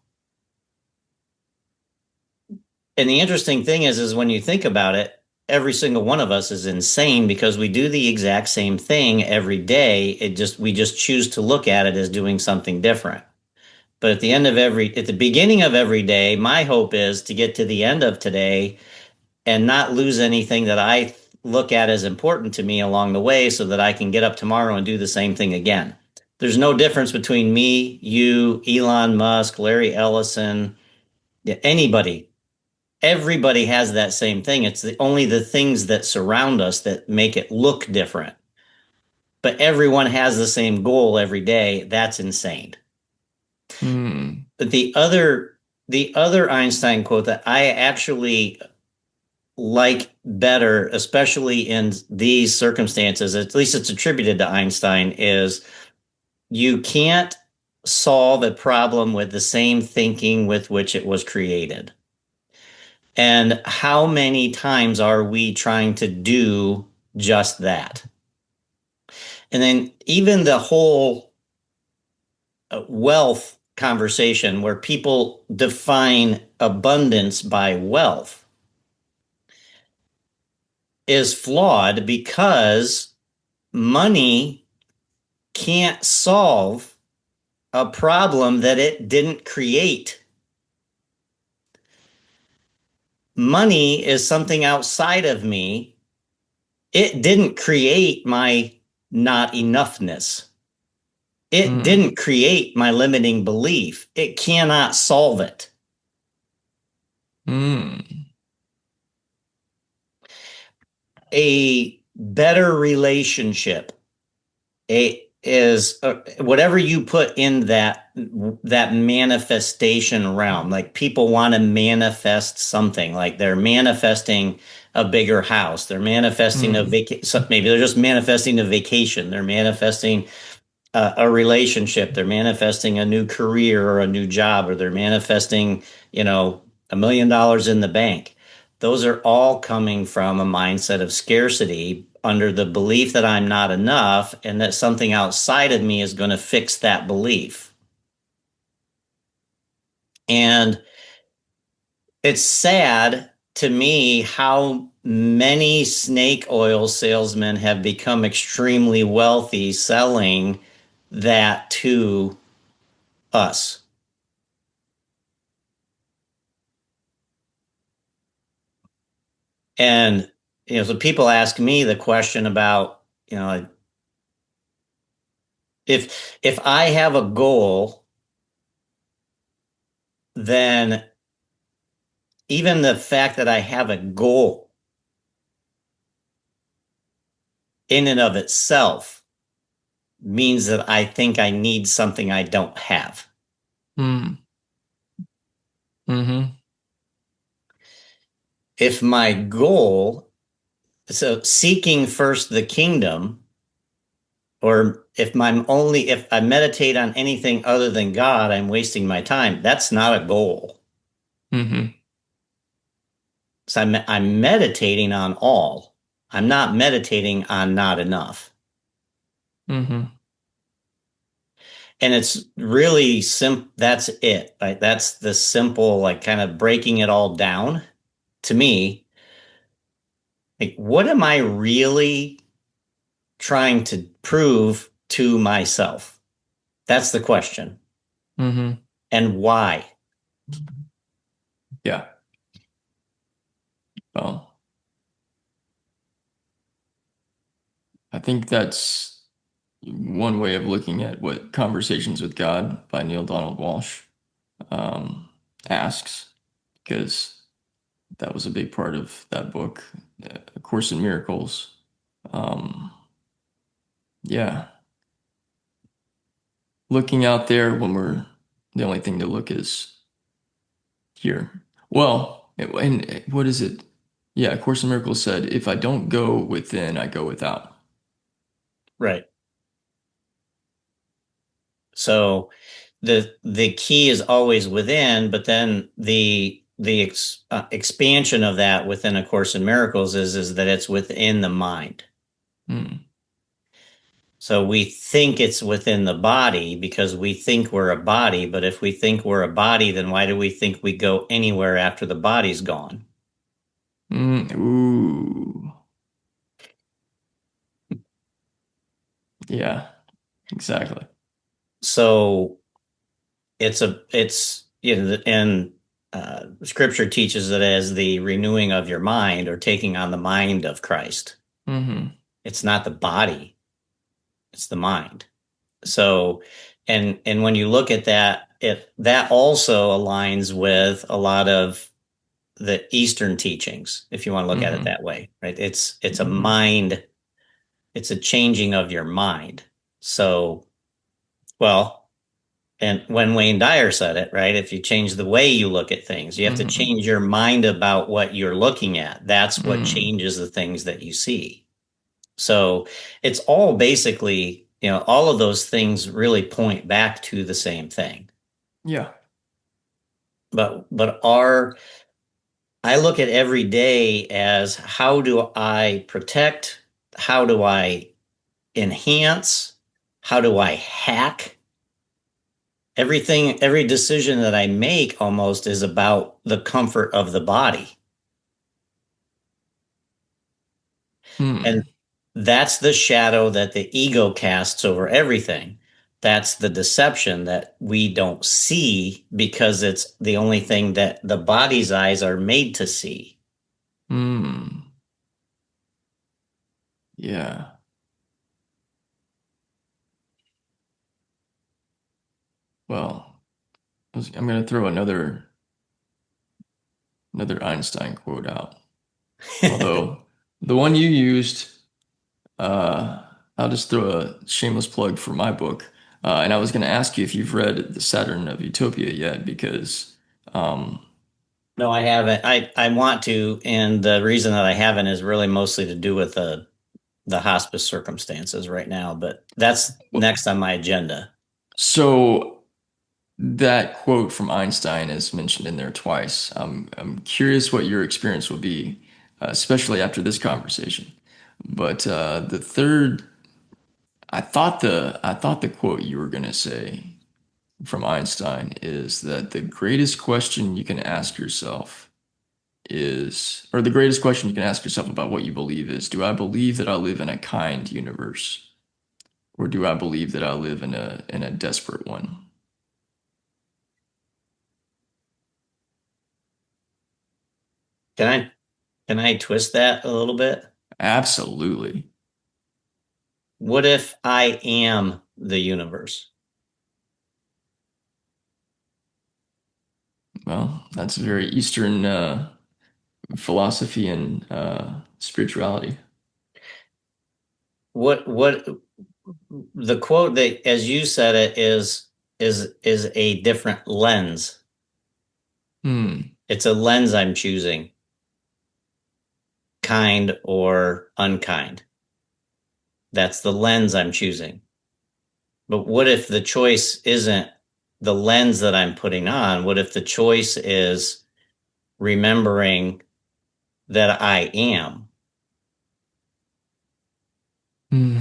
And the interesting thing is when you think about it, every single one of us is insane because we do the exact same thing every day. We just choose to look at it as doing something different. But at the beginning of every day, my hope is to get to the end of today and not lose anything that I look at as important to me along the way so that I can get up tomorrow and do the same thing again. There's no difference between me, you, Elon Musk, Larry Ellison, anybody. Everybody has that same thing. It's only the things that surround us that make it look different. But everyone has the same goal every day. That's insane. mm, But the other Einstein quote that I actually like better, especially in these circumstances, at least it's attributed to Einstein, is you can't solve a problem with the same thinking with which it was created. And how many times are we trying to do just that? And then even the whole wealth conversation where people define abundance by wealth is flawed because money can't solve a problem that it didn't create. Money is something outside of me. It didn't create my not enoughness. It mm, didn't create my limiting belief. It cannot solve it. mm, A better relationship is whatever you put in that manifestation realm. Like, people want to manifest something, like they're manifesting a bigger house, they're manifesting mm, maybe they're just manifesting a vacation, they're manifesting a relationship, they're manifesting a new career or a new job, or they're manifesting, $1 million in the bank. Those are all coming from a mindset of scarcity under the belief that I'm not enough and that something outside of me is going to fix that belief. And it's sad to me how many snake oil salesmen have become extremely wealthy selling that to us. And so people ask me the question about, if I have a goal, then even the fact that I have a goal in and of itself means that I think I need something I don't have. Mm. Mm-hmm. If my goal, so seeking first the kingdom, or if I meditate on anything other than God, I'm wasting my time. That's not a goal. Mm-hmm. So I'm meditating on all. I'm not meditating on not enough. Mm-hmm. And it's really simple. That's it. Like that's the simple, like kind of breaking it all down to me. Like, what am I really trying to prove to myself? That's the question. Mm-hmm. And why? Yeah. Well, I think that's one way of looking at what Conversations with God by Neil Donald Walsh um, asks, because that was a big part of that book, A Course in Miracles. Um, yeah, looking out there when we're the only thing to look is here. Well, and what is it? Yeah, A Course in Miracles said, if I don't go within, I go without. Right. So the key is always within, but then the expansion of that within A Course in Miracles is that it's within the mind. Hmm. So we think it's within the body because we think we're a body, but if we think we're a body, then why do we think we go anywhere after the body's gone? Ooh, yeah, exactly. So and scripture teaches it as the renewing of your mind or taking on the mind of Christ. Hmm. It's not the body, it's the mind. So, and when you look at that, that also aligns with a lot of the Eastern teachings, if you want to look at it Hmm. that way, right? It's a Hmm. mind, it's a changing of your mind. So, well, and when Wayne Dyer said it, right? If you change the way you look at things, you have to Hmm. change your mind about what you're looking at. That's what Mm. changes the things that you see. So it's all basically, all of those things really point back to the same thing. Yeah. But I look at every day as how do I protect? How do I enhance? How do I hack? Every decision that I make almost is about the comfort of the body. And Hmm. that's the shadow that the ego casts over everything. That's the deception that we don't see because it's the only thing that the body's eyes are made to see. Hmm. Yeah. Well, I'm going to throw another Einstein quote out. Although the one you used, uh, I'll just throw a shameless plug for my book. And I was going to ask you if you've read The Saturn of Utopia yet, because um, No, I haven't. I want to, and the reason that I haven't is really mostly to do with the hospice circumstances right now. But that's next on my agenda. so that quote from Einstein is mentioned in there twice. I'm curious what your experience will be, especially after this conversation. But the third, I thought the quote you were going to say from Einstein is that the greatest question you can ask yourself is, or the greatest question you can ask yourself about what you believe is, do I believe that I live in a kind universe, or do I believe that I live in a desperate one? Can I? Can I twist that a little bit? Absolutely. What if I am the universe? Well, that's a very Eastern philosophy and spirituality. What the quote that, as you said it, is a different lens. Hmm. It's a lens I'm choosing, kind or unkind. That's the lens I'm choosing. But what if the choice isn't the lens that I'm putting on? What if the choice is remembering that I am? Hmm.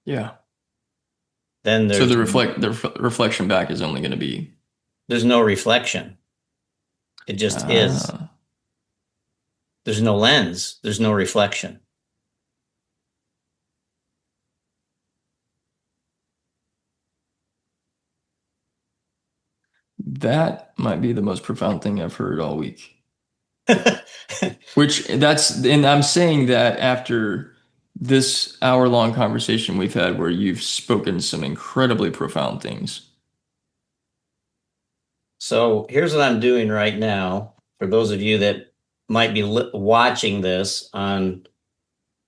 Yeah. Then So the reflection back is only going to be there's no reflection. It just is. uh, There's no lens. There's no reflection. that might be the most profound thing I've heard all week. Which that's, and I'm saying that after this hour-long conversation we've had where you've spoken some incredibly profound things. So here's what I'm doing right now. For those of you that might be watching this on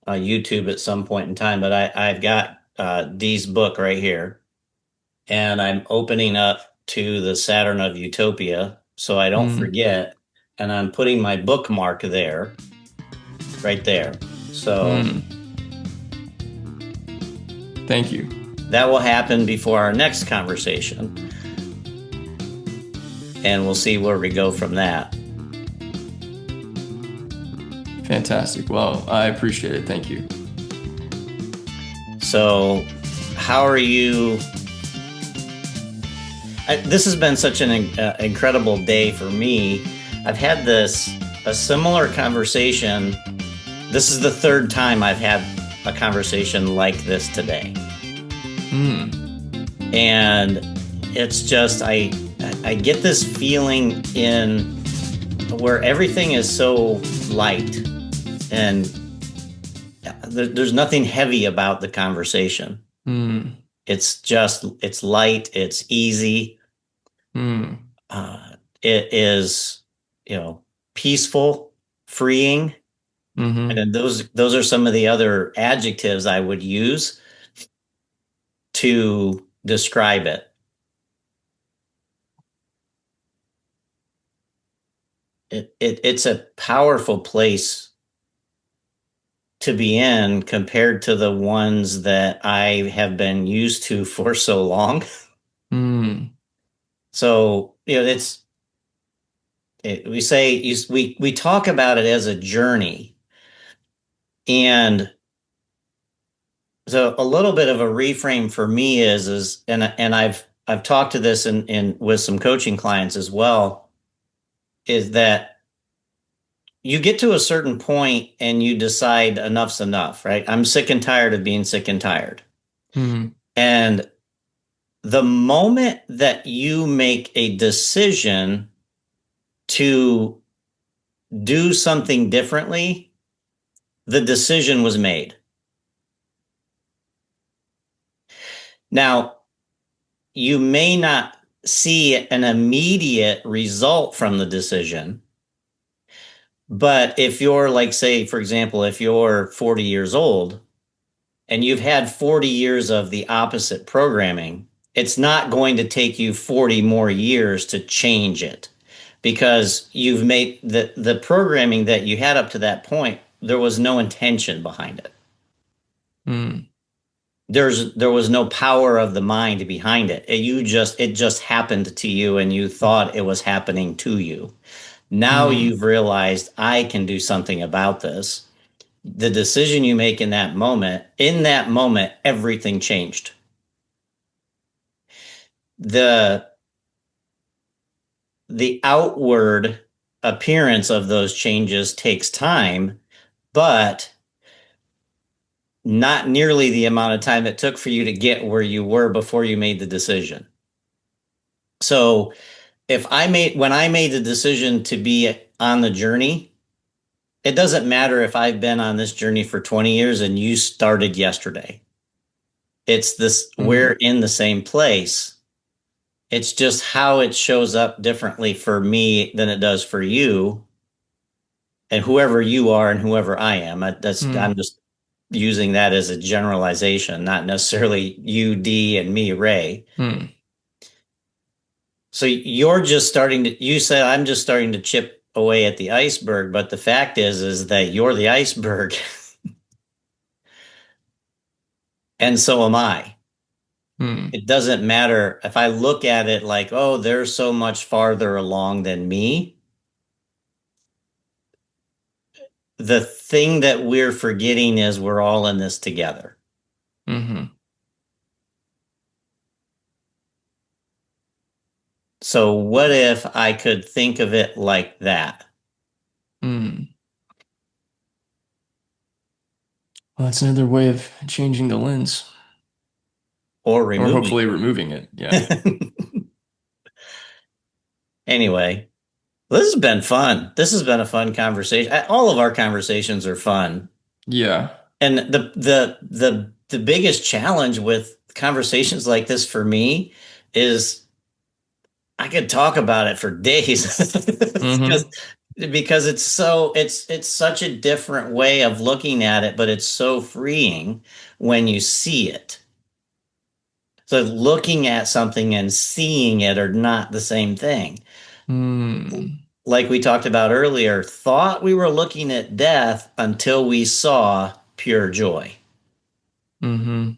YouTube at some point in time, but I've got Dee's book right here, and I'm opening up to the Saturn of Utopia so I don't Hmm. forget, and I'm putting my bookmark there, right there. So Hmm. Thank you. that will happen before our next conversation, and we'll see where we go from that. Fantastic. Well, I appreciate it. Thank you. So, how are you? This has been such an incredible day for me. I've had a similar conversation. This is the third time I've had a conversation like this today. Hmm. And it's just I get this feeling in where everything is so light and there's nothing heavy about the conversation. Hmm. It's light, it's easy, Hmm. it is, you know, peaceful, freeing. And Hmm. then those are some of the other adjectives I would use to describe it. It's a powerful place to be in compared to the ones that I have been used to for so long. Hmm. So, we say we talk about it as a journey, and so a little bit of a reframe for me is and I've talked to this in with some coaching clients as well, is that you get to a certain point and you decide enough's enough, right? I'm sick and tired of being sick and tired. Hmm. And the moment that you make a decision to do something differently, the decision was made. Now, you may not see an immediate result from the decision, but if you're like, say, for example, if you're 40 years old and you've had 40 years of the opposite programming, it's not going to take you 40 more years to change it because you've made the programming that you had up to that point, there was no intention behind it. Hmm. There was no power of the mind behind it. It just happened to you and you thought it was happening to you. Now Hmm. you've realized I can do something about this. The decision you make in that moment, everything changed. The the outward appearance of those changes takes time, but not nearly the amount of time it took for you to get where you were before you made the decision. So if I made when I made the decision to be on the journey, it doesn't matter if I've been on this journey for 20 years and you started yesterday. It's this, we're Hmm. in the same place. It's just how it shows up differently for me than it does for you and whoever you are and whoever I am. I'm Hmm. just using that as a generalization, not necessarily you, D, and me, Ray. Hmm. So you're just starting to, you said I'm just starting to chip away at the iceberg, but the fact is that you're the iceberg and so am I. Hmm. It doesn't matter if I look at it like, oh, they're so much farther along than me. The thing that we're forgetting is we're all in this together. Hmm. So what if I could think of it like that Hmm. Well, that's another way of changing the lens, or or removing hopefully removing it. Yeah. it? Anyway, this has been fun. This has been a fun conversation. All of our conversations are fun. Yeah. And the biggest challenge with conversations like this for me is I could talk about it for days because Hmm. it's such a different way of looking at it, but it's so freeing when you see it. So looking at something and seeing it are not the same thing. Hmm. Like we talked about earlier, thought we were looking at death until we saw pure joy. Hmm.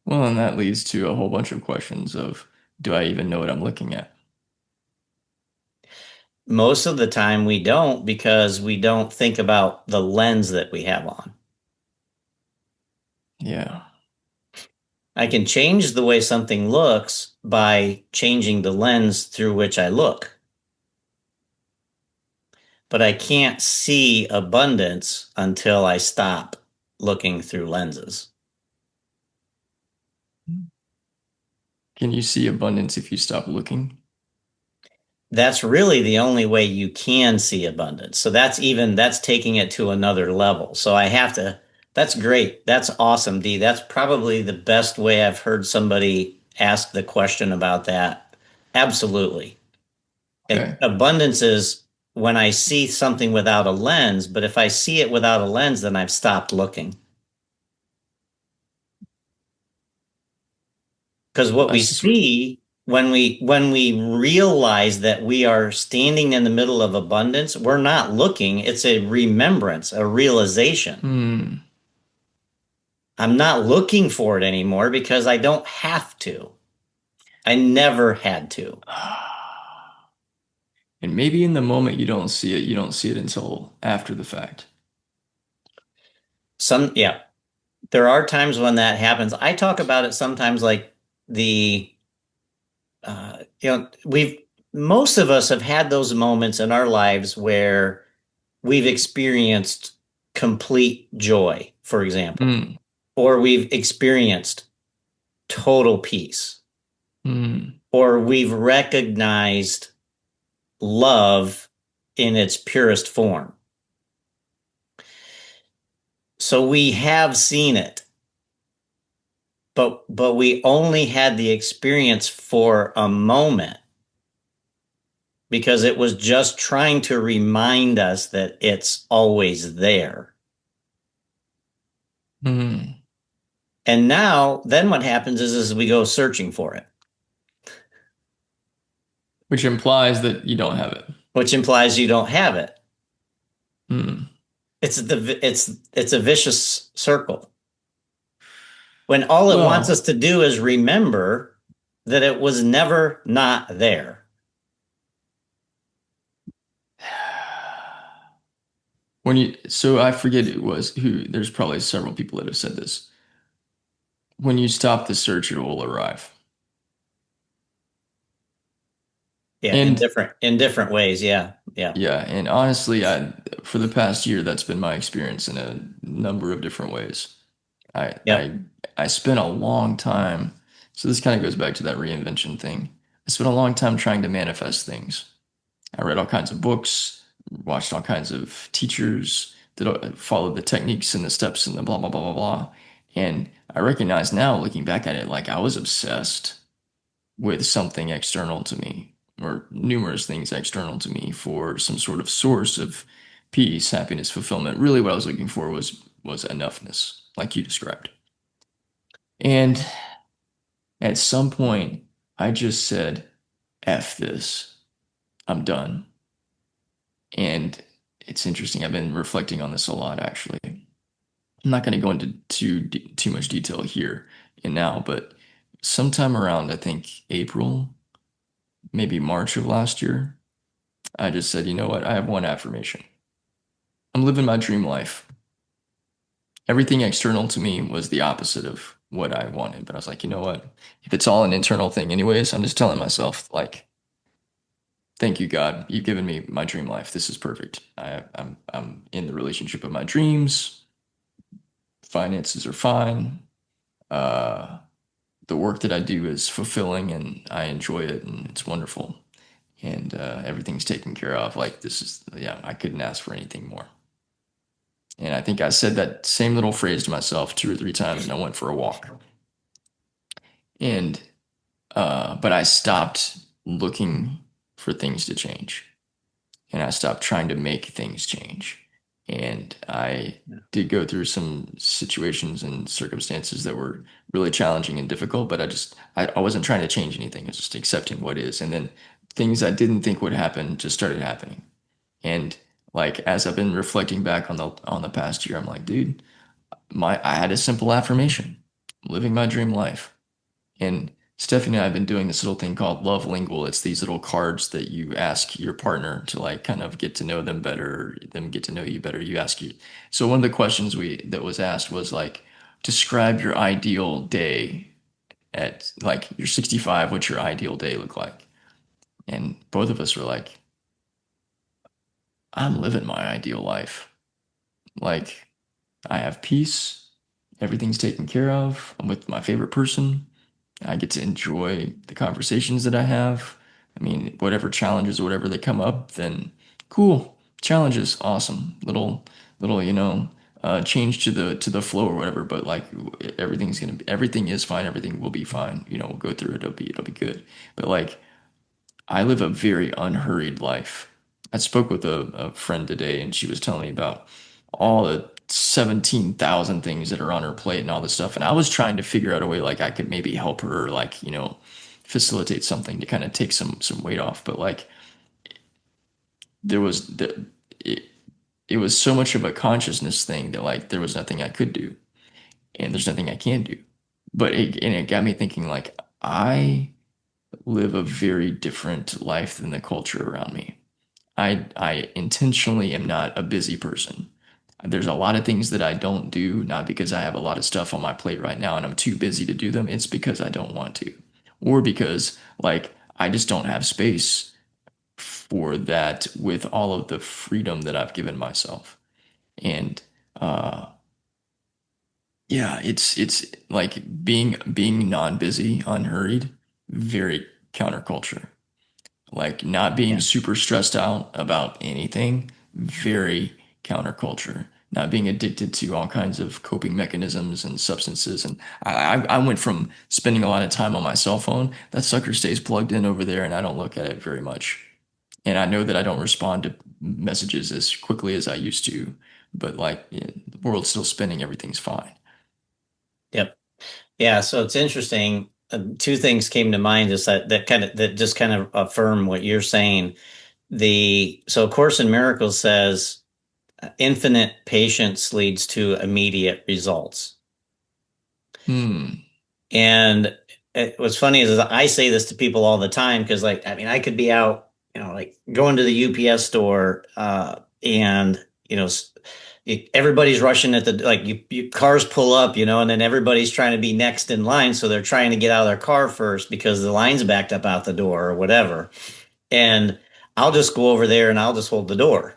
Well, and that leads to a whole bunch of questions of, do I even know what I'm looking at? Most of the time we don't because we don't think about the lens that we have on. Yeah. I can change the way something looks by changing the lens through which I look, but I can't see abundance until I stop looking through lenses. Can you see abundance if you stop looking? That's really the only way you can see abundance. So that's taking it to another level. So I have to, that's great. That's awesome, D. That's probably the best way I've heard somebody ask the question about that. Absolutely. Okay. Abundance is when I see something without a lens, but if I see it without a lens, then I've stopped looking. Because what I we swear. see when we realize that we are standing in the middle of abundance, we're not looking. It's a remembrance, a realization. Hmm. I'm not looking for it anymore because I don't have to. I never had to. And maybe in the moment you don't see it, you don't see it until after the fact. Yeah, there are times when that happens. I talk about it sometimes like the we've most of us have had those moments in our lives where we've experienced complete joy, for example, Hmm. or we've experienced total peace, Hmm. or we've recognized love in its purest form. So we have seen it, but we only had the experience for a moment because it was just trying to remind us that it's always there. Hmm. And now, then what happens is we go searching for it, Which implies that you don't have it. which implies you don't have it. Hmm. It's a vicious circle. When all it wants us Well, to do is remember that it was never not there. so I forget it was who, there's probably several people that have said this. When you stop the search, it will arrive. Yeah, And in different ways. Yeah, yeah, yeah, and honestly, for the past year, that's been my experience in a number of different ways. I yep. I I spent a long time So this kind of goes back to that reinvention thing. I spent a long time trying to manifest things. I read all kinds of books, watched all kinds of teachers, followed the techniques and the steps and the blah, blah, blah, blah, blah. And I recognize now, looking back at it, like I was obsessed with something external to me, or numerous things external to me for some sort of source of peace, happiness, fulfillment. Really, what I was looking for was enoughness, like you described. And at some point, I just said, F this. I'm done. And it's interesting. I've been reflecting on this a lot, actually. I'm not going to go into too much detail here and now, but sometime around, I think, April, maybe March of last year, I just said, you know what? I have one affirmation. I'm living my dream life. Everything external to me was the opposite of what I wanted. But I was like, you know what? If it's all an internal thing, anyways, I'm just telling myself, like, thank you, God. You've given me my dream life. This is perfect. I'm in the relationship of my dreams. Finances are fine. Uh, the work that I do is fulfilling and I enjoy it and it's wonderful. And everything's taken care of. Like this is, yeah, I couldn't ask for anything more. And I think I said that same little phrase to myself 2 or 3 times and I went for a walk. And, but I stopped looking for things to change. And I stopped trying to make things change. And I did go through some situations and circumstances that were really challenging and difficult, but I wasn't trying to change anything. I was just accepting what is. And then things I didn't think would happen just started happening. And like as I've been reflecting back on the past year, I'm like, dude, I had a simple affirmation, living my dream life. And Stephanie and I have been doing this little thing called Love Lingual. It's these little cards that you ask your partner to like kind of get to know them better, them get to know you better. You ask you. So one of the questions we that was asked was like, describe your ideal day at like you're 65, what's your ideal day look like? And both of us were like, I'm living my ideal life. Like I have peace, everything's taken care of. I'm with my favorite person. I get to enjoy the conversations that I have. I mean, whatever challenges, whatever they come up, then cool. Challenges, awesome. Little, change to the flow or whatever. But like everything is fine. Everything will be fine. You know, we'll go through it. It'll be good. But like I live a very unhurried life. I spoke with a friend today, and she was telling me about all the 17,000 things that are on her plate and all this stuff. And I was trying to figure out a way like I could maybe help her, like, facilitate something to kind of take some weight off. But like there was it, it was so much of a consciousness thing that like there was nothing I could do, and there's nothing I can do. But it got me thinking like I live a very different life than the culture around me. I intentionally am not a busy person. There's a lot of things that I don't do, not because I have a lot of stuff on my plate right now and I'm too busy to do them. It's because I don't want to, or because like I just don't have space for that with all of the freedom that I've given myself. And uh, yeah, it's like being non-busy, unhurried, very counterculture. Like not being Yeah. super stressed out about anything, very counterculture. Not being addicted to all kinds of coping mechanisms and substances. And I went from spending a lot of time on my cell phone. That sucker stays plugged in over there and I don't look at it very much. And I know that I don't respond to messages as quickly as I used to, but like the world's still spinning, everything's fine. Yep. Yeah. So it's interesting. Two things came to mind just that just kind of affirm what you're saying. So A Course in Miracles says infinite patience leads to immediate results. Hmm. And what's funny is I say this to people all the time because, like, I mean, I could be out, like going to the UPS store, and everybody's rushing at the like you cars pull up, and then everybody's trying to be next in line, so they're trying to get out of their car first because the line's backed up out the door or whatever. And I'll just go over there and I'll just hold the door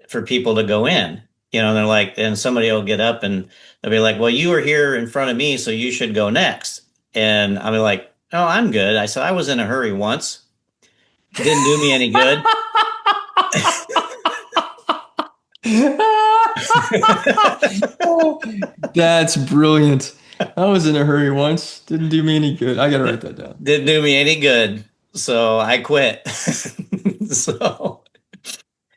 for people to go in. They're like, and somebody will get up and they'll be like, well, you were here in front of me, so you should go next. And I'll be like, oh, I'm good. I said, I was in a hurry once. Didn't do me any good. That's brilliant. I was in a hurry once. Didn't do me any good. I gotta write that down. Didn't do me any good. So I quit. So,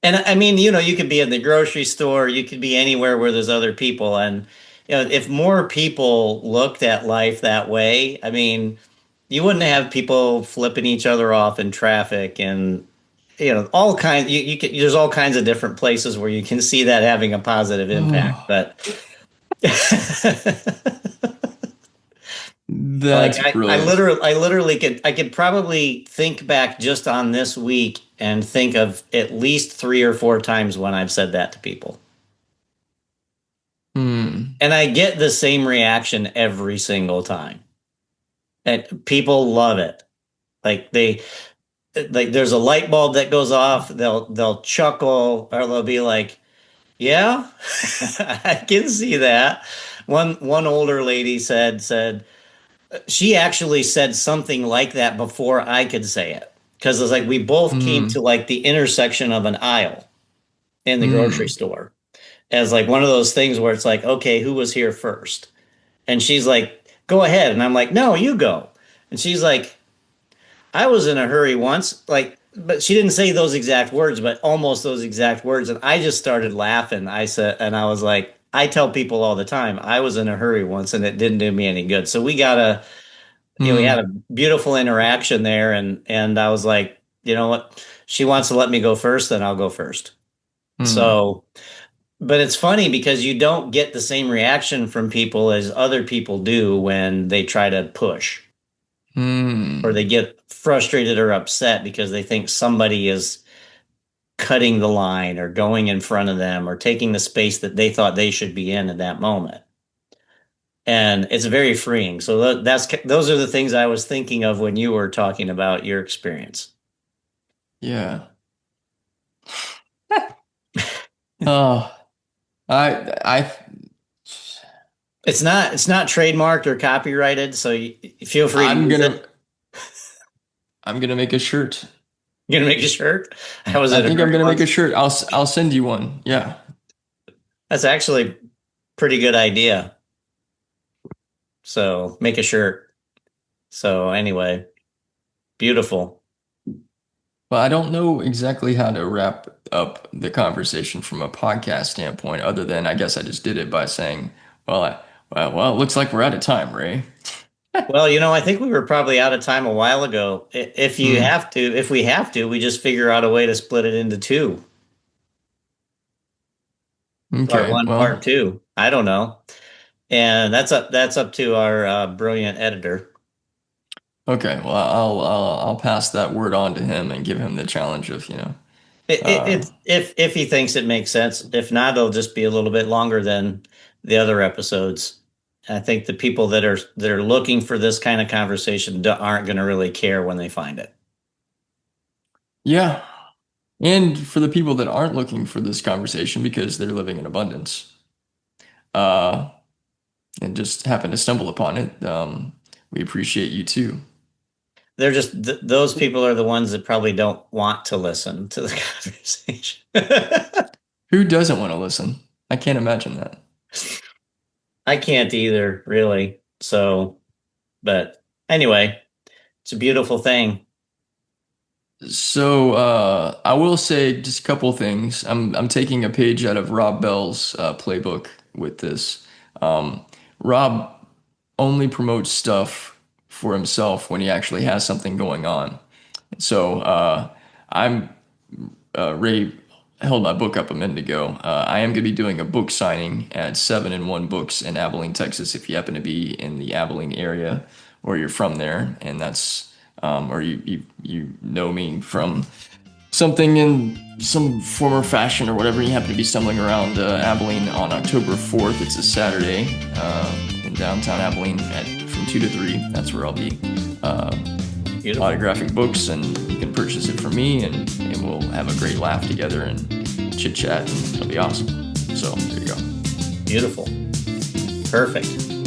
and I mean, you could be in the grocery store, you could be anywhere where there's other people. And, if more people looked at life that way, I mean, you wouldn't have people flipping each other off in traffic and, all kinds, there's all kinds of different places where you can see that having a positive impact. Oh, But like that's I brilliant. literally I could probably think back just on this week and think of at least 3 or 4 times when I've said that to people. Hmm. And I get the same reaction every single time. And people love it. Like there's a light bulb that goes off, they'll chuckle or they'll be like, "Yeah, I can see that." One older lady said she actually said something like that before I could say it. Because it's like we both came to Hmm. like the intersection of an aisle in the grocery Hmm. store as like one of those things where it's like, okay, who was here first? And she's like, go ahead. And I'm like, no, you go. And she's like, I was in a hurry once. Like, but she didn't say those exact words, but almost those exact words. And I just started laughing. I said, and I was like, I tell people all the time, I was in a hurry once and it didn't do me any good. So we had Hmm. a beautiful interaction there. And I was like, you know what? She wants to let me go first, then I'll go first. Hmm. So, but it's funny because you don't get the same reaction from people as other people do when they try to push or Hmm. they get frustrated or upset because they think somebody is cutting the line or going in front of them or taking the space that they thought they should be in at that moment. And it's very freeing. So those are the things I was thinking of when you were talking about your experience. Yeah. Oh, I It's not trademarked or copyrighted, so you feel free to I'm use gonna it. I'm gonna make a shirt. You're gonna make a shirt. I was I in a think I'm hurry gonna make a once. shirt. I'll send you one. Yeah. That's actually a pretty good idea. So make a shirt. So anyway, beautiful. Well, I don't know exactly how to wrap up the conversation from a podcast standpoint, other than I guess I just did it by saying, well, it looks like we're out of time, Ray. Well, I think we were probably out of time a while ago. Hmm. If we have to, we just figure out a way to split it into two. Part Okay. one, part Well, two. I don't know. And that's up to our brilliant editor. okay. Well, I'll pass that word on to him and give him the challenge of, uh, If he thinks it makes sense. If not, it'll just be a little bit longer than the other episodes. I think the people that are looking for this kind of conversation aren't going to really care when they find it. yeah. And for the people that aren't looking for this conversation because they're living in abundance, uh, and just happen to stumble upon it, we appreciate you too. They're just those people are the ones that probably don't want to listen to the conversation. Who doesn't want to listen? I can't imagine that. I can't either, really. So, but anyway, it's a beautiful thing. So I will say just a couple things. I'm taking a page out of Rob Bell's playbook with this. Rob only promotes stuff for himself when he actually has something going on. So I'm Ray held my book up a minute ago. I am going to be doing a book signing at 7-in-1 Books in Abilene, Texas. If you happen to be in the Abilene area or you're from there, and that's or you know me from something in some form or fashion or whatever, you happen to be stumbling around Abilene on October 4th. It's a Saturday in downtown Abilene from 2 to 3. That's where I'll be uh, Beautiful. autographing books, and you can purchase it from me, and we'll have a great laugh together and chit chat, and it'll be awesome. So there you go. Beautiful. Perfect.